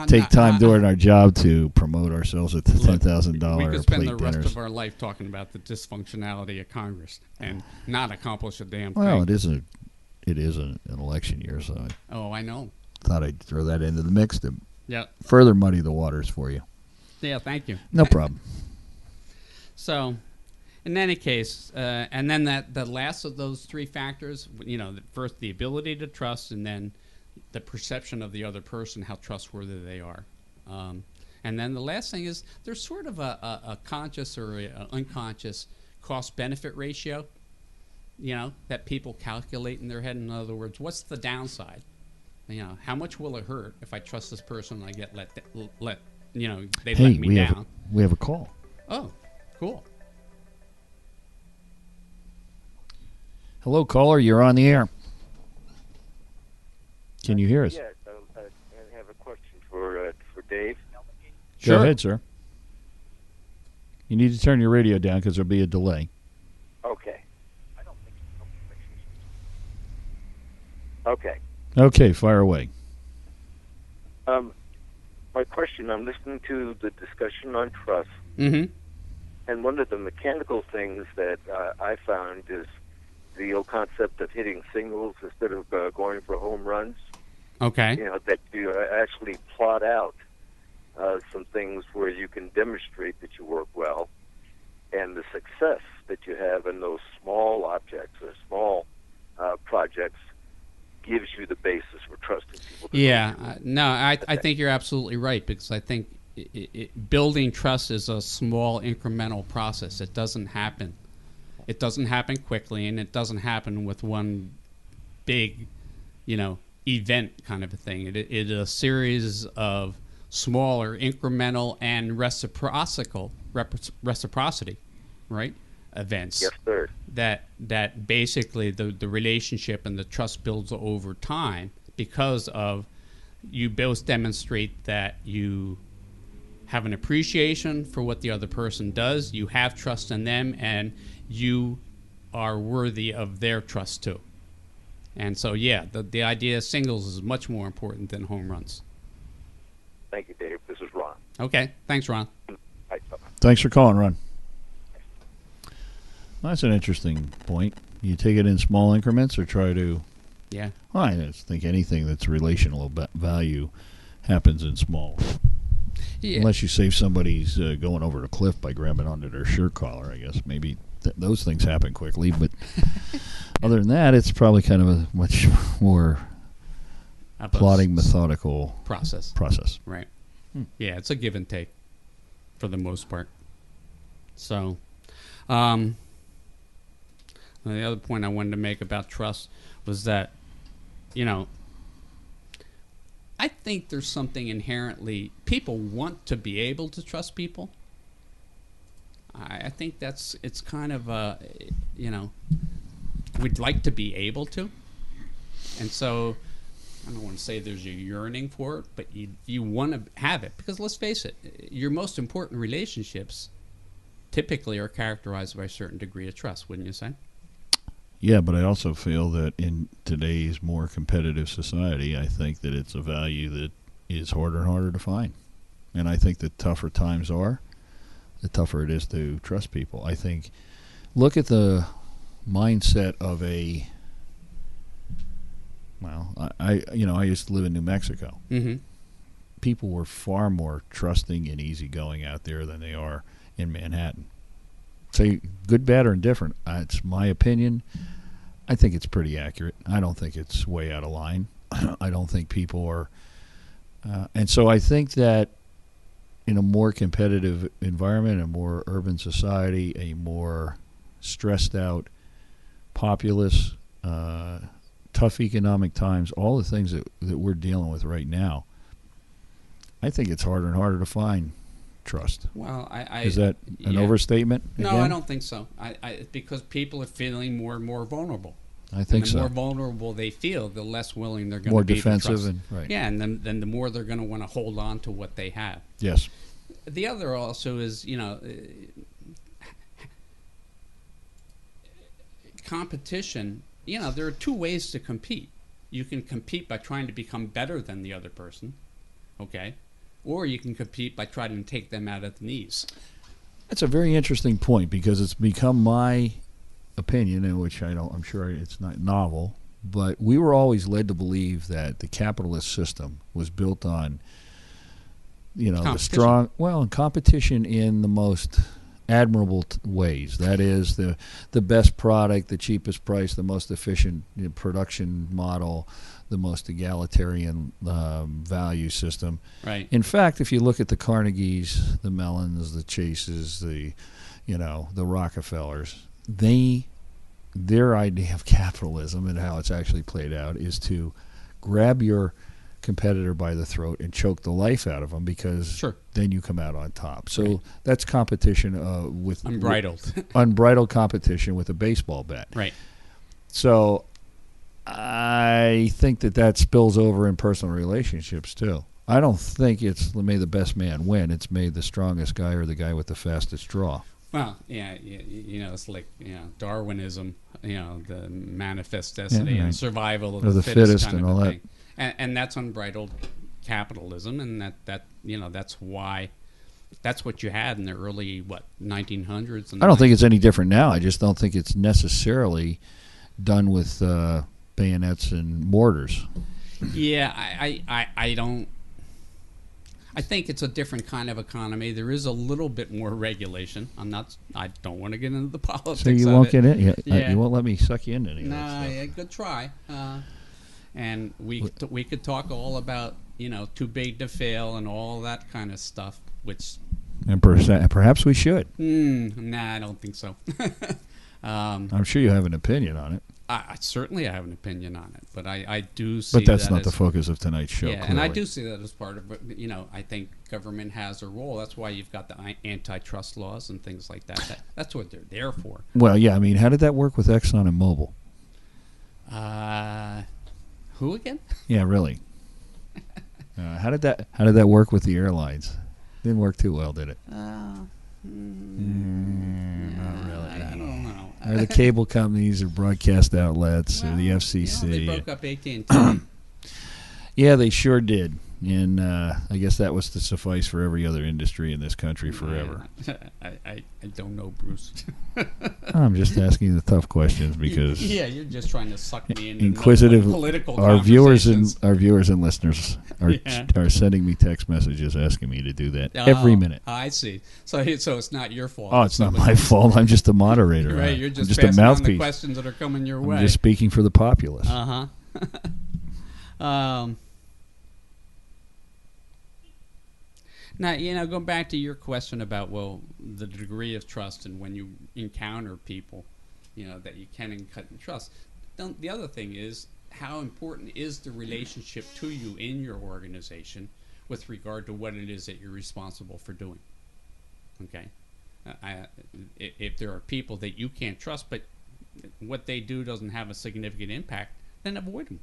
take time during our job to promote ourselves at the $10,000 We could spend plate the rest dinners. of our life talking about the dysfunctionality of Congress and not accomplish a damn thing. Well, it is an election year, so I know. thought I'd throw that into the mix to further muddy the waters for you. Yeah, thank you. No problem. So, in any case, and then the last of those three factors, first the ability to trust, and then the perception of the other person, how trustworthy they are. And then the last thing is there's sort of a conscious or a unconscious cost-benefit ratio, that people calculate in their head. In other words, what's the downside? How much will it hurt if I trust this person and I get let me down? We have a call. Oh, cool. Hello, caller. You're on the air. Can you hear us? Yes, I have a question for Dave. Go ahead, sir. You need to turn your radio down because there'll be a delay. Okay. Okay. Okay, fire away. My question, I'm listening to the discussion on trust, Mm-hmm. and one of the mechanical things that I found is the old concept of hitting singles instead of going for home runs. Okay. That you actually plot out some things where you can demonstrate that you work well, and the success that you have in those small objects or small projects gives you the basis for trusting people. Yeah. No, I think you're absolutely right, because I think building trust is a small incremental process. It doesn't happen. It doesn't happen quickly, and it doesn't happen with one big, event kind of a thing. It is a series of smaller, incremental, and reciprocity, right? Events. Yes, sir. That basically the relationship and the trust builds over time because of you both demonstrate that you have an appreciation for what the other person does, you have trust in them, and you are worthy of their trust too. And so, the idea of singles is much more important than home runs. Thank you, Dave. This is Ron. Okay. Thanks, Ron. Bye. Bye-bye. Thanks for calling, Ron. Well, that's an interesting point. You take it in small increments or try to... Yeah. Well, I just think anything that's relational value happens in small. Yeah. Unless you save somebody's going over the cliff by grabbing onto their shirt collar, I guess. Maybe those things happen quickly. But other than that, it's probably kind of a much more plotting, methodical process. Right. Yeah, it's a give and take for the most part. So, the other point I wanted to make about trust was that, I think there's something inherently, people want to be able to trust people. I think it's kind of, we'd like to be able to. And so, I don't want to say there's a yearning for it, but you want to have it. Because let's face it, your most important relationships typically are characterized by a certain degree of trust, wouldn't you say? Yeah, but I also feel that in today's more competitive society, I think that it's a value that is harder and harder to find. And I think the tougher times are, the tougher it is to trust people. I think, look at the mindset of I used to live in New Mexico. Mm-hmm. People were far more trusting and easygoing out there than they are in Manhattan. Say good, bad, or indifferent. It's my opinion. I think it's pretty accurate. I don't think it's way out of line. I don't think people are... and so I think that in a more competitive environment, a more urban society, a more stressed out populace, tough economic times, all the things that we're dealing with right now, I think it's harder and harder to find trust. Well, is that an overstatement? No, again? I don't think so. Because people are feeling more and more vulnerable. I think and the so. more vulnerable they feel, the less willing they're going more to be defensive to trust. and right. Yeah, and then the more they're going to want to hold on to what they have. Yes. The other also is competition. There are two ways to compete. You can compete by trying to become better than the other person, okay? Or you can compete by trying to take them out at the knees. That's a very interesting point because it's become my opinion, in which I'm sure it's not novel, but we were always led to believe that the capitalist system was built on, the strong, competition in the most admirable ways. That is the best product, the cheapest price, the most efficient production model, the most egalitarian value system. Right. In fact, if you look at the Carnegies, the Mellons, the Chases, the Rockefellers, their idea of capitalism and how it's actually played out is to grab your competitor by the throat and choke the life out of them because then you come out on top. So that's competition with unbridled, unbridled competition with a baseball bat. Right. So I think that spills over in personal relationships too. I don't think it's may the best man win. It's may the strongest guy or the guy with the fastest draw. Well, it's like Darwinism, the manifest destiny and survival of the fittest kind and of all thing. And that's unbridled capitalism, and that's why that's what you had in the early 1900s. I don't think it's any different now. I just don't think it's necessarily done with bayonets and mortars. Yeah, I don't. I think it's a different kind of economy. There is a little bit more regulation. I don't want to get into the politics. So you of won't it. get in. Yeah. You won't let me suck you into any of No, that stuff. yeah, good try. And we could talk all about too big to fail and all that kind of stuff, which And perhaps we should. nah, I don't think so. I'm sure you have an opinion on it. I certainly have an opinion on it, but I do see But that's that not the as, focus of tonight's show. yeah, and I clearly. do see that as part of it. I think government has a role. That's why you've got the antitrust laws and things like that. That's what they're there for. Well, yeah, I mean, how did that work with Exxon and Mobil? Who again? Yeah, really. How did that work with the airlines? Didn't work too well, did it? Not really. I don't know. Or the cable companies or broadcast outlets or the Well, FCC. they broke up AT&T. Yeah, they sure did. And I guess that was to suffice for every other industry in this country forever. I don't know, Bruce. I'm just asking you the tough questions because yeah, you're just trying to suck me into inquisitive political our viewers and conversations. listeners are Yeah. are sending me text messages asking me to do that every minute. I see. So it's not your fault. Oh, it's not somebody my else. fault. I'm just a moderator. Right, you're I'm just just a passing on the mouthpiece. questions that are coming your I'm way. just speaking for the populace. Now, going back to your question about, the degree of trust and when you encounter people, that you can and couldn't trust. The other thing is, how important is the relationship to you in your organization with regard to what it is that you're responsible for doing? Okay? If there are people that you can't trust, but what they do doesn't have a significant impact, then avoid them.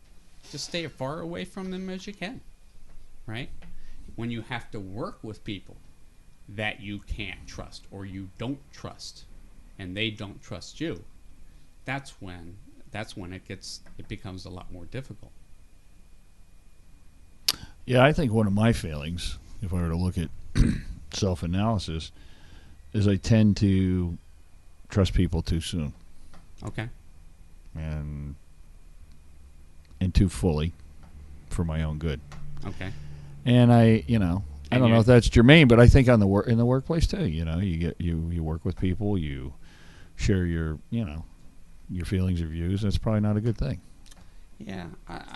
Just stay as far away from them as you can, right? When you have to work with people that you can't trust or you don't trust and they don't trust you, that's when it becomes a lot more difficult. Yeah, I think one of my failings, if I were to look at self-analysis, is I tend to trust people too soon Okay. and too fully for my own good. Okay. And I don't know if that's germane, but I think in the workplace too. You work with people, you share your feelings or views. That's probably not a good thing. Yeah.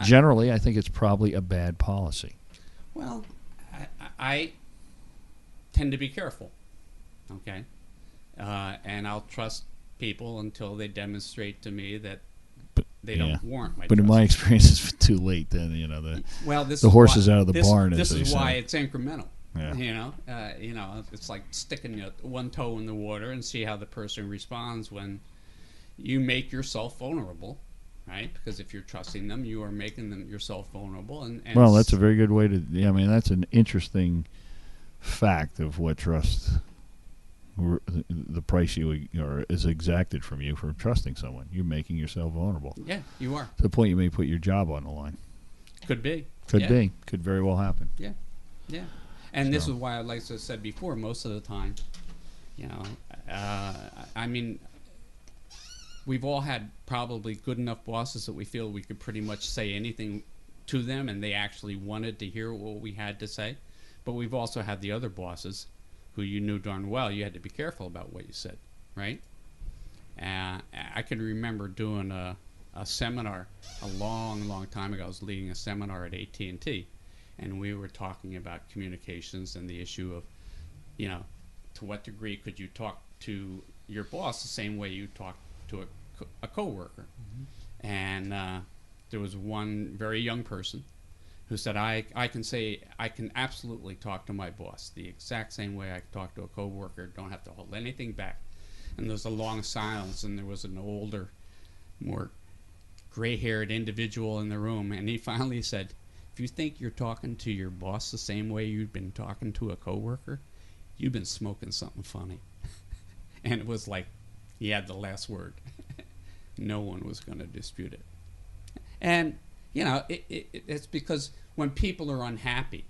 Generally, I think it's probably a bad policy. Well, I tend to be careful. Okay. And I'll trust people until they demonstrate to me that they don't warrant my But trust. in my experience, it's too late. Then the horse is out of the barn. This as is they why say. it's incremental. Yeah. It's like sticking one toe in the water and see how the person responds when you make yourself vulnerable, right? Because if you're trusting them, you are making them yourself vulnerable. And well, that's a very good way to. Yeah, I mean, that's an interesting fact of what trust. The price is exacted from you for trusting someone. You're making yourself vulnerable. Yeah, you are. To the point you may put your job on the line. Could be. Could be. Could very well happen. Yeah. Yeah. And this So. is why, like I said before, most of the time, I mean, we've all had probably good enough bosses that we feel we could pretty much say anything to them and they actually wanted to hear what we had to say. But we've also had the other bosses who you knew darn well you had to be careful about what you said, right? I can remember doing a seminar a long time ago. I was leading a seminar at AT&T, and we were talking about communications and the issue of, to what degree could you talk to your boss the same way you talk to a coworker? Mm-hmm. And there was one very young person who said, I can absolutely talk to my boss the exact same way I can talk to a coworker, don't have to hold anything back. And there was a long silence, and there was an older, more gray-haired individual in the room, and he finally said, if you think you're talking to your boss the same way you've been talking to a coworker, you've been smoking something funny. And it was like he had the last word. No one was going to dispute it. And it's because when people are unhappy,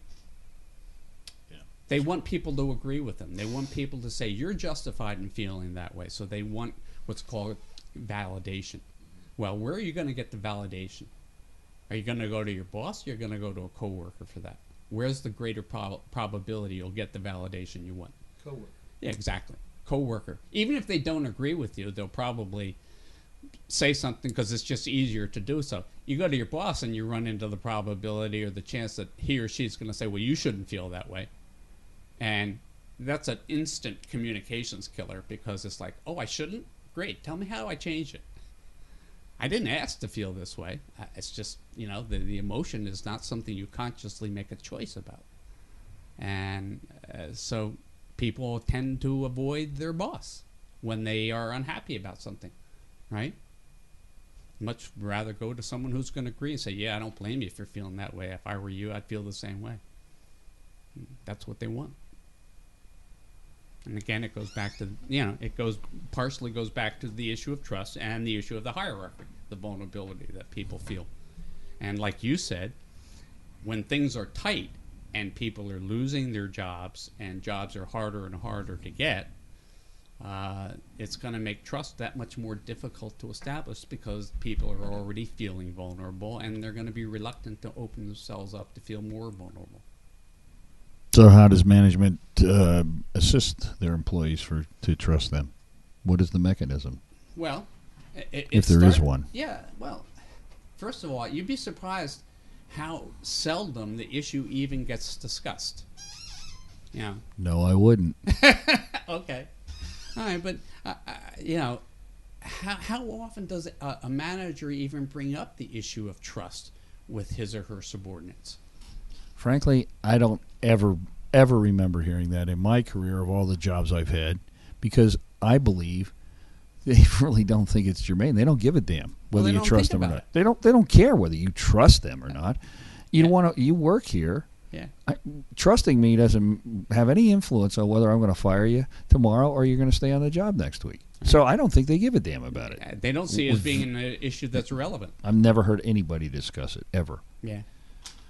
they want people to agree with them. They want people to say, you're justified in feeling that way. So they want what's called validation. Well, where are you going to get the validation? Are you going to go to your boss? Or you're going to go to a coworker for that? Where's the greater probability you'll get the validation you want? Coworker. Yeah, exactly. Coworker. Even if they don't agree with you, they'll probably say something because it's just easier to do so. You go to your boss and you run into the probability or the chance that he or she's going to say, well, you shouldn't feel that way. And that's an instant communications killer, because it's like, oh, I shouldn't? Great. Tell me how I change it. I didn't ask to feel this way. It's just, the emotion is not something you consciously make a choice about. And so people tend to avoid their boss when they are unhappy about something, right? Much rather go to someone who's going to agree and say, yeah, I don't blame you if you're feeling that way. If I were you, I'd feel the same way. That's what they want. And again, it goes back to, partially goes back to the issue of trust and the issue of the hierarchy, the vulnerability that people feel. And like you said, when things are tight and people are losing their jobs and jobs are harder and harder to get, it's going to make trust that much more difficult to establish, because people are already feeling vulnerable and they're going to be reluctant to open themselves up to feel more vulnerable. So how does management assist their employees to trust them? What is the mechanism? Well, if there is one. Yeah, well, first of all, you'd be surprised how seldom the issue even gets discussed. Yeah. No, I wouldn't. Okay. All right, but, how often does a manager even bring up the issue of trust with his or her subordinates? Frankly, I don't ever remember hearing that in my career of all the jobs I've had, because I believe they really don't think it's germane. They don't give a damn whether you trust them or not. They don't care whether you trust them or not. You work here. Yeah. Trusting me doesn't have any influence on whether I'm going to fire you tomorrow or you're going to stay on the job next week. So I don't think they give a damn about it. They don't see it as being an issue that's relevant. I've never heard anybody discuss it, ever. Yeah.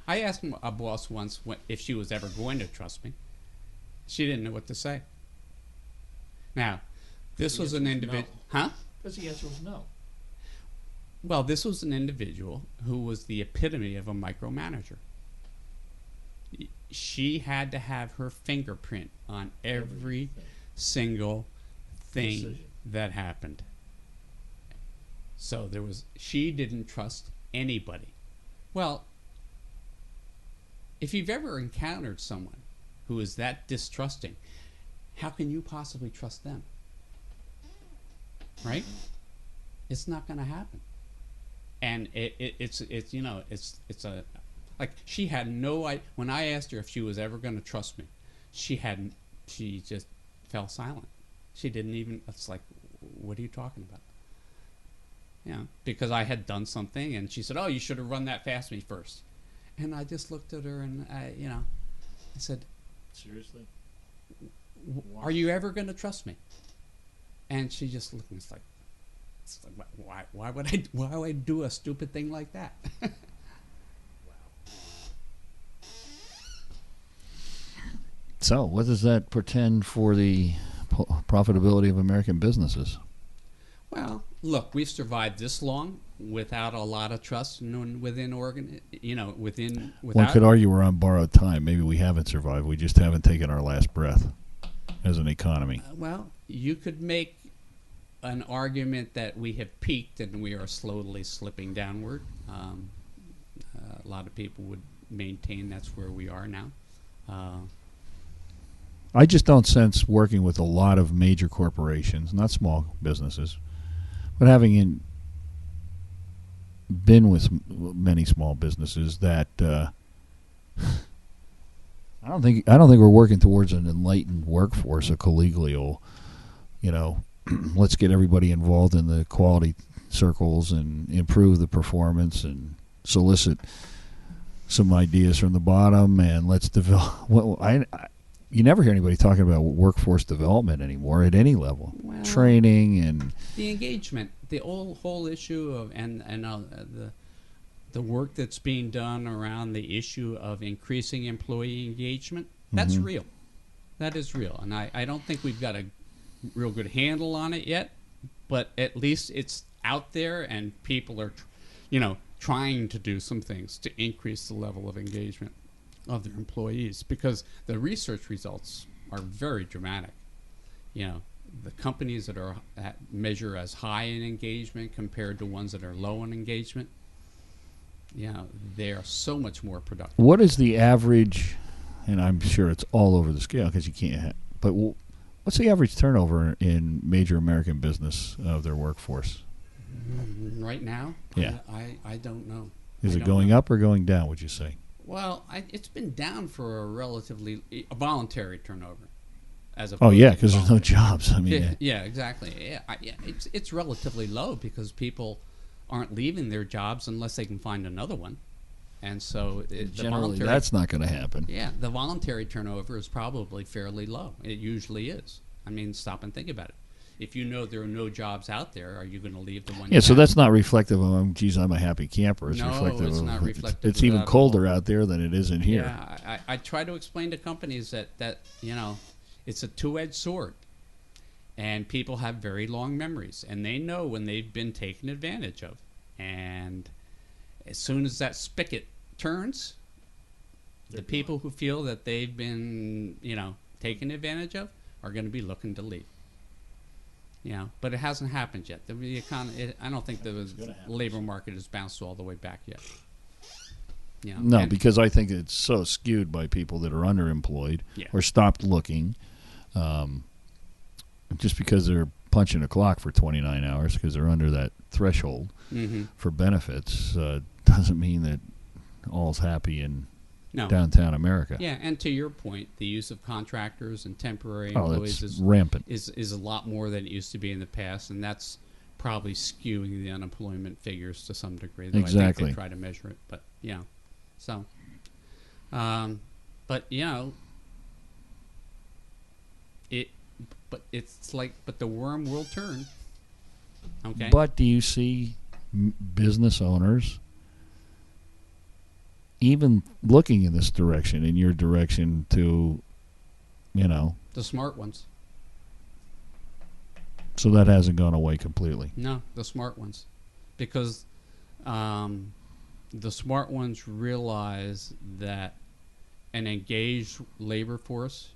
I asked a boss once if she was ever going to trust me. She didn't know what to say. Now, this was an individual. No. Huh? Because the answer was no. Well, this was an individual who was the epitome of a micromanager. She had to have her fingerprint on every single thing Decision. that happened. So she didn't trust anybody. Well, if you've ever encountered someone who is that distrusting, how can you possibly trust them? Right? It's not going to happen. And it's a, like, she had no idea. When I asked her if she was ever going to trust me, she just fell silent. She didn't even, it's like, what are you talking about? Yeah, because I had done something, and she said, oh, you should have run that past me first. And I just looked at her and I said, Seriously? are you ever going to trust me? And she just looked at me, it's like, why would I do a stupid thing like that? So what does that portend for the profitability of American businesses? Well, look, we've survived this long without a lot of trust within One could argue we're on borrowed time. Maybe we haven't survived. We just haven't taken our last breath as an economy. Well, you could make an argument that we have peaked and we are slowly slipping downward. A lot of people would maintain that's where we are now. I just don't sense working with a lot of major corporations, not small businesses, but having been with many small businesses, that I don't think we're working towards an enlightened workforce, a collegial, let's get everybody involved in the quality circles and improve the performance and solicit some ideas from the bottom, and let's develop. You never hear anybody talking about workforce development anymore at any level. Well, training and the engagement, the whole issue of the work that's being done around the issue of increasing employee engagement. That's real. That is real, and I don't think we've got a real good handle on it yet, but at least it's out there, and people are, trying to do some things to increase the level of engagement of their employees, because the research results are very dramatic. the companies that are measure as high in engagement compared to ones that are low in engagement, they are so much more productive. What is the average? And I'm sure it's all over the scale because you can't. But what's the average turnover in major American business of their workforce? Right now, Yeah. I don't know. Is I it don't going know. up or going down? Would you say? Well, it's been down for a voluntary turnover, as Oh opposed yeah, to because there's no involuntary. jobs. I mean, Yeah, exactly. Yeah, it's relatively low because people aren't leaving their jobs unless they can find another one, and so the generally voluntary, that's not going to happen. yeah, the voluntary turnover is probably fairly low. It usually is. I mean, stop and think about it. If you know there are no jobs out there, are you going to leave the one? Yeah, you so have? that's not reflective of, geez, I'm a happy camper. It's No, reflective it's of, not reflective it's of even that at colder all. out there than it is in here. Yeah, I try to explain to companies that it's a two-edged sword, and people have very long memories, and they know when they've been taken advantage of, and as soon as that spigot turns, the people who feel that they've been taken advantage of are going to be looking to leave. But it hasn't happened yet. The economy, I don't think the labor market has bounced all the way back yet. No, and- because I think it's so skewed by people that are underemployed Yeah. or stopped looking, just because they're punching a clock for 29 hours because they're under that threshold Mhm. for benefits doesn't mean that all's happy in No. downtown America. Yeah, and to your point, the use of contractors and temporary Oh, employees that's is rampant. is a lot more than it used to be in the past, and that's probably skewing the unemployment figures to some degree. Though I think Exactly. they try to measure it, but so, but but the worm will turn. Okay. But do you see business owners even looking in this direction, in your direction, to, the smart ones. so that hasn't gone away completely? No, the smart ones, because the smart ones realize that an engaged labor force,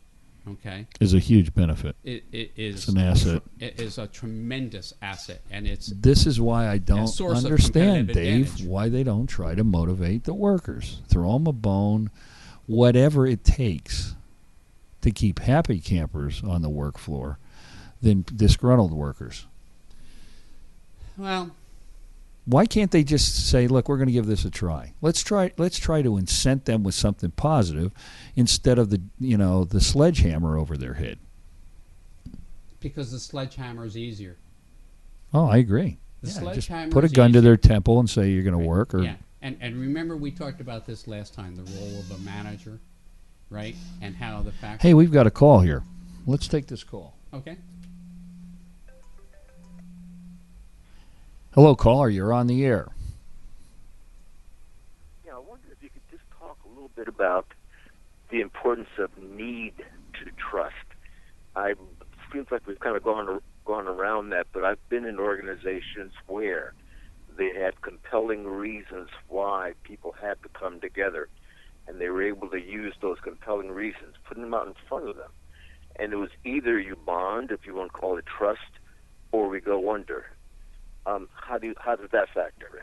Is a huge benefit. it is It's an asset. It is a tremendous asset, and it's This is why I don't source of understand, competitive Dave, advantage. why they don't try to motivate the workers. Throw them a bone, whatever it takes to keep happy campers on the work floor than disgruntled workers. well, Why can't they just say, look, we're going to give this a try. Let's try to incent them with something positive instead of the sledgehammer over their head. because the sledgehammer is easier. Oh, I agree. The Just sledgehammer put a is gun to easier. their temple and say you're going to Right. work. Or Yeah, and remember we talked about this last time, the role of a manager, right? And how the fact. Hey, we've got a call here. Let's take this call. Okay. Hello, caller. You're on the air. Yeah, I wonder if you could just talk a little bit about the importance of need to trust. It feels like we've kind of gone around that, but I've been in organizations where they had compelling reasons why people had to come together, and they were able to use those compelling reasons, putting them out in front of them. And it was either you bond, if you want to call it trust, or we go under. How does that factor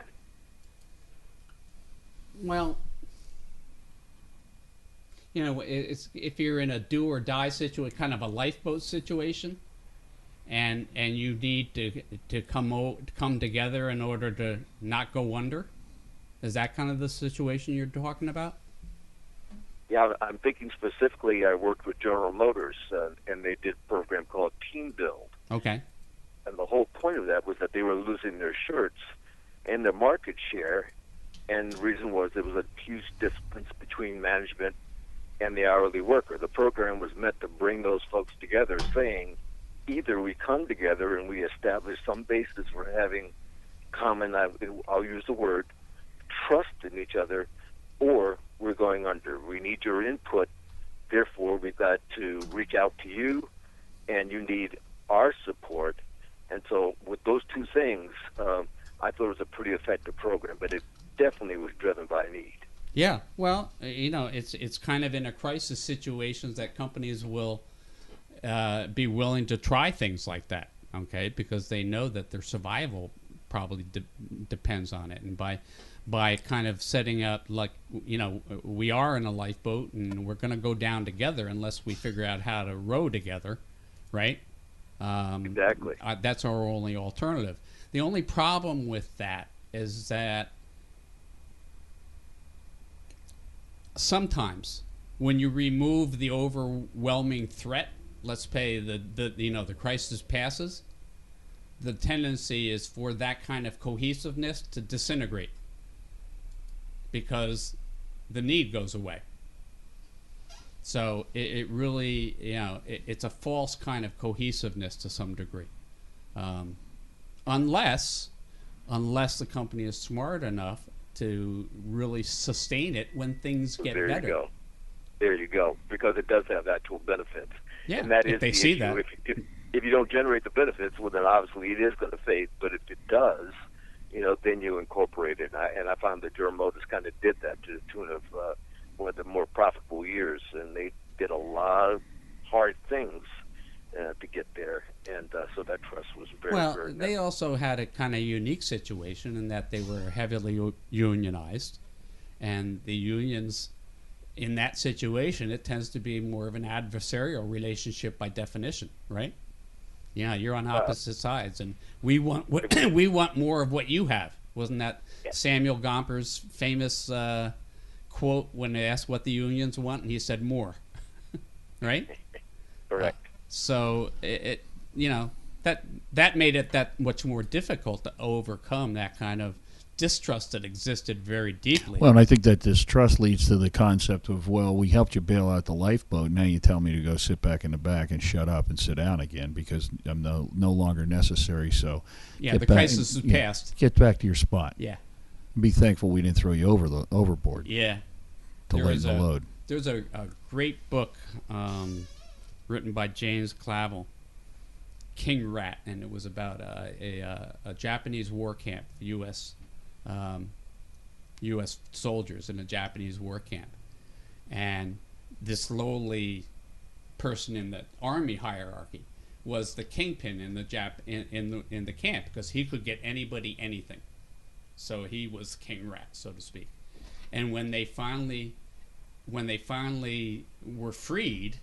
in? Well, it's if you're in a do or die situation, kind of a lifeboat situation, and you need to come together in order to not go under. Is that kind of the situation you're talking about? Yeah, I'm thinking specifically. I worked with General Motors, and they did a program called Team Build. Okay. And the whole point of that was that they were losing their shirts and their market share. And the reason was there was a huge difference between management and the hourly worker. The program was meant to bring those folks together, saying either we come together and we establish some basis for having common, I'll use the word, trust in each other, or we're going under. We need your input. Therefore, we've got to reach out to you, and you need our support. And so with those two things, I thought it was a pretty effective program, but it definitely was driven by need. Yeah. Well, it's kind of in a crisis situations that companies will be willing to try things like that, okay? Because they know that their survival probably depends on it. And by kind of setting up, like, we are in a lifeboat and we're going to go down together unless we figure out how to row together, right? Exactly. That's our only alternative. The only problem with that is that sometimes when you remove the overwhelming threat, let's say the crisis passes, the tendency is for that kind of cohesiveness to disintegrate because the need goes away. So it really, it's a false kind of cohesiveness to some degree, unless the company is smart enough to really sustain it when things get better. There you go. Because it does have actual benefits. Yeah, and that if is they the see issue. that. If you don't generate the benefits, well, then obviously it is going to fade. But if it does, then you incorporate it. And I found that General Motors kind of did that to the tune of one of the more profitable years. And they did a lot of hard things to get there. And so that trust was very, well, very they also had a kind of unique situation in that they were heavily unionized. And the unions, in that situation, it tends to be more of an adversarial relationship by definition, right? Yeah, you're on opposite sides, and we want we want more of what you have. Wasn't that Samuel Gomper's famous quote when they asked what the unions want, and he said more, right? Correct. So it that made it that much more difficult to overcome that kind of distrust that existed very deeply. Well, and I think that distrust leads to the concept of, well, we helped you bail out the lifeboat. Now you tell me to go sit back in the back and shut up and sit down again because I'm no longer necessary. So yeah, the crisis is past. Get back to your spot. Yeah. Be thankful we didn't throw you overboard. Yeah. To lighten the load. There's a great book written by James Clavell, King Rat, and it was about a Japanese war camp, U.S. soldiers in a Japanese war camp, and this lowly person in the army hierarchy was the kingpin in the camp because he could get anybody anything. So he was King Rat, so to speak. And when they finally were freed,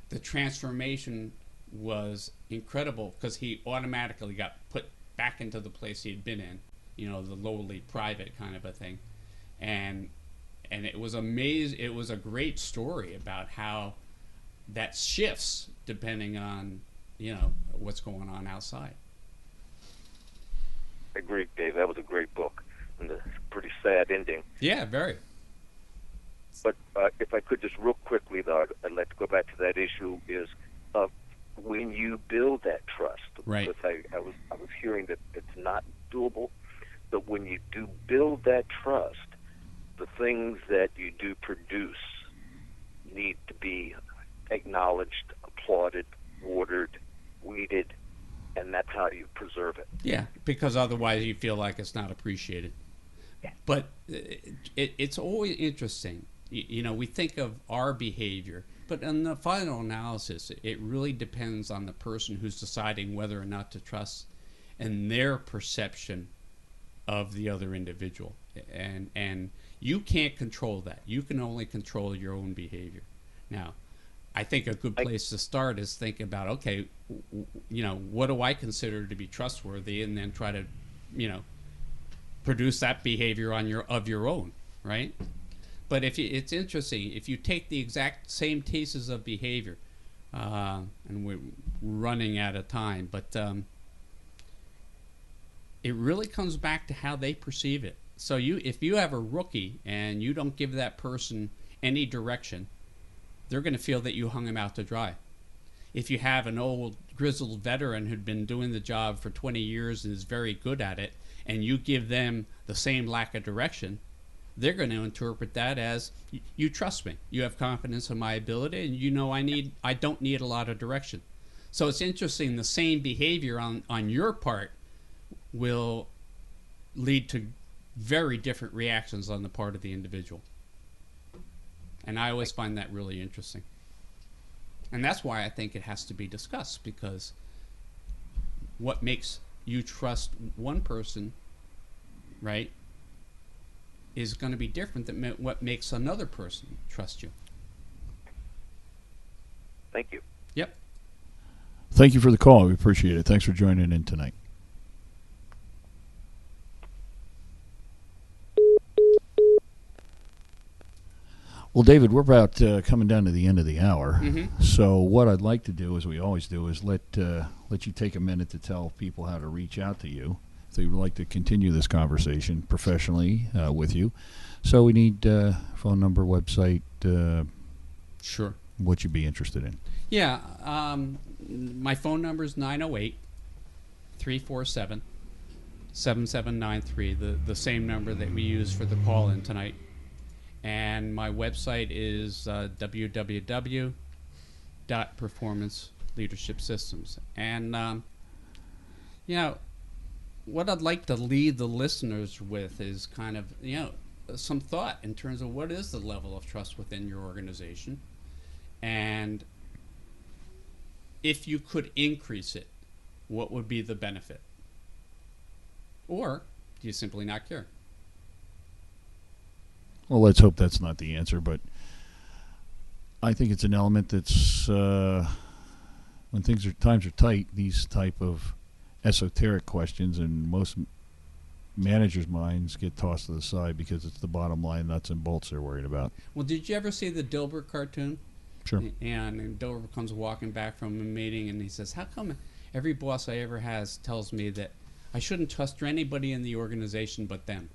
the transformation was incredible because he automatically got put back into the place he had been in, the lowly private kind of a thing. And it was amazing. It was a great story about how that shifts depending on, what's going on outside. I agree, Dave. That was a great book and a pretty sad ending. Yeah, very. But if I could just real quickly, though, I'd like to go back to that issue is when you build that trust. Right. Because I was hearing that it's not doable, but when you do build that trust, the things that you do produce need to be acknowledged, applauded, watered, weeded, and that's how you preserve it. Yeah, because otherwise you feel like it's not appreciated. Yeah. But it's always interesting. We think of our behavior, but in the final analysis, it really depends on the person who's deciding whether or not to trust and their perception of the other individual. And you can't control that. You can only control your own behavior. Now, I think a good place to start is think about, okay, what do I consider to be trustworthy, and then try to, produce that behavior of your own, right? But it's interesting if you take the exact same cases of behavior, and we're running out of time, but it really comes back to how they perceive it. So if you have a rookie and you don't give that person any direction, they're going to feel that you hung him out to dry. If you have an old grizzled veteran who'd been doing the job for 20 years and is very good at it, and you give them the same lack of direction, they're going to interpret that as, you trust me, you have confidence in my ability, and I don't need a lot of direction. So it's interesting, the same behavior on your part will lead to very different reactions on the part of the individual. And I always find that really interesting. And that's why I think it has to be discussed, because what makes you trust one person, right, is going to be different than what makes another person trust you. Thank you. Yep. Thank you for the call. We appreciate it. Thanks for joining in tonight. Well, David, we're about coming down to the end of the hour. Mm-hmm. So what I'd like to do, as we always do, is let you take a minute to tell people how to reach out to you if they would like to continue this conversation professionally with you. So we need phone number, website, Sure. what you'd be interested in. Yeah. My phone number is 908-347-7793, the same number that we used for the call-in tonight. And my website is www.performanceleadershipsystems. And, what I'd like to lead the listeners with is kind of, some thought in terms of what is the level of trust within your organization. And if you could increase it, what would be the benefit? Or do you simply not care? Well, let's hope that's not the answer, but I think it's an element that's when times are tight, these type of esoteric questions in most managers' minds get tossed to the side because it's the bottom line nuts and bolts they're worried about. Well, did you ever see the Dilbert cartoon? Sure. And Dilbert comes walking back from a meeting and he says, how come every boss I ever has tells me that I shouldn't trust anybody in the organization but them?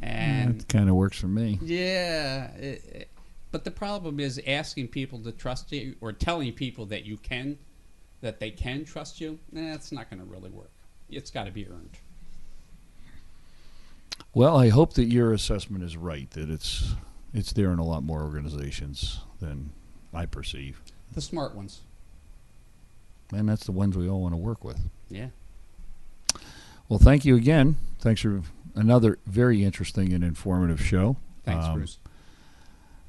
And that kind of works for me. yeah, but the problem is asking people to trust you or telling people that they can trust you. That's not going to really work. It's got to be earned. Well, I hope that your assessment is right, that it's there in a lot more organizations than I perceive. The smart ones. And that's the ones we all want to work with. Yeah. Well, thank you again. Thanks for another very interesting and informative show. Thanks, Bruce.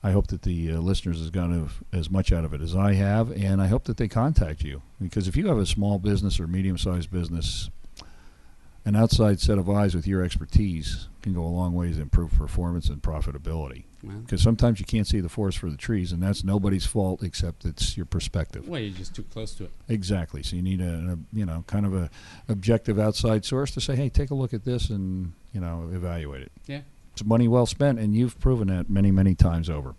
I hope that the listeners has gotten as much out of it as I have, and I hope that they contact you. Because if you have a small business or medium-sized business, an outside set of eyes with your expertise can go a long way to improve performance and profitability. Well, Because sometimes you can't see the forest for the trees, and that's nobody's fault except it's your perspective. well, you're just too close to it. Exactly. So you need a kind of a objective outside source to say, hey, take a look at this and evaluate it. Yeah. It's money well spent, and you've proven that many, many times over.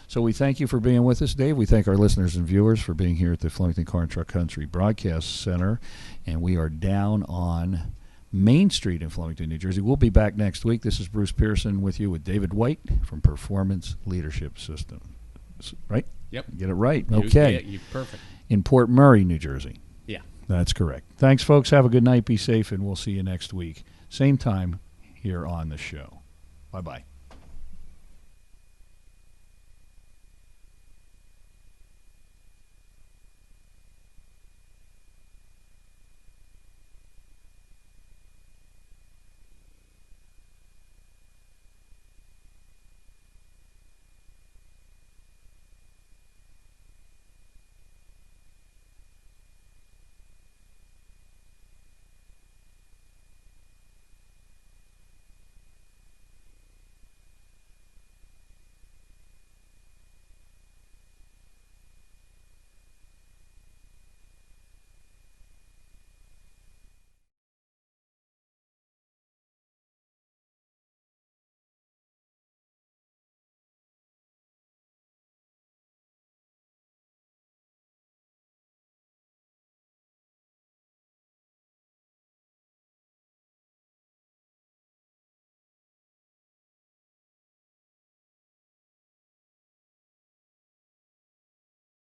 So we thank you for being with us, Dave. We thank our listeners and viewers for being here at the Flemington Car and Truck Country Broadcast Center, and we are down on Main Street in Flemington, New Jersey. We'll be back next week. This is Bruce Pearson with you with David White from Performance Leadership Systems. Right? Yep. Get it right. You Okay. get it. You're perfect. In Port Murray, New Jersey. Yeah. That's correct. Thanks, folks. Have a good night. Be safe, and we'll see you next week. Same time here on the show. Bye-bye.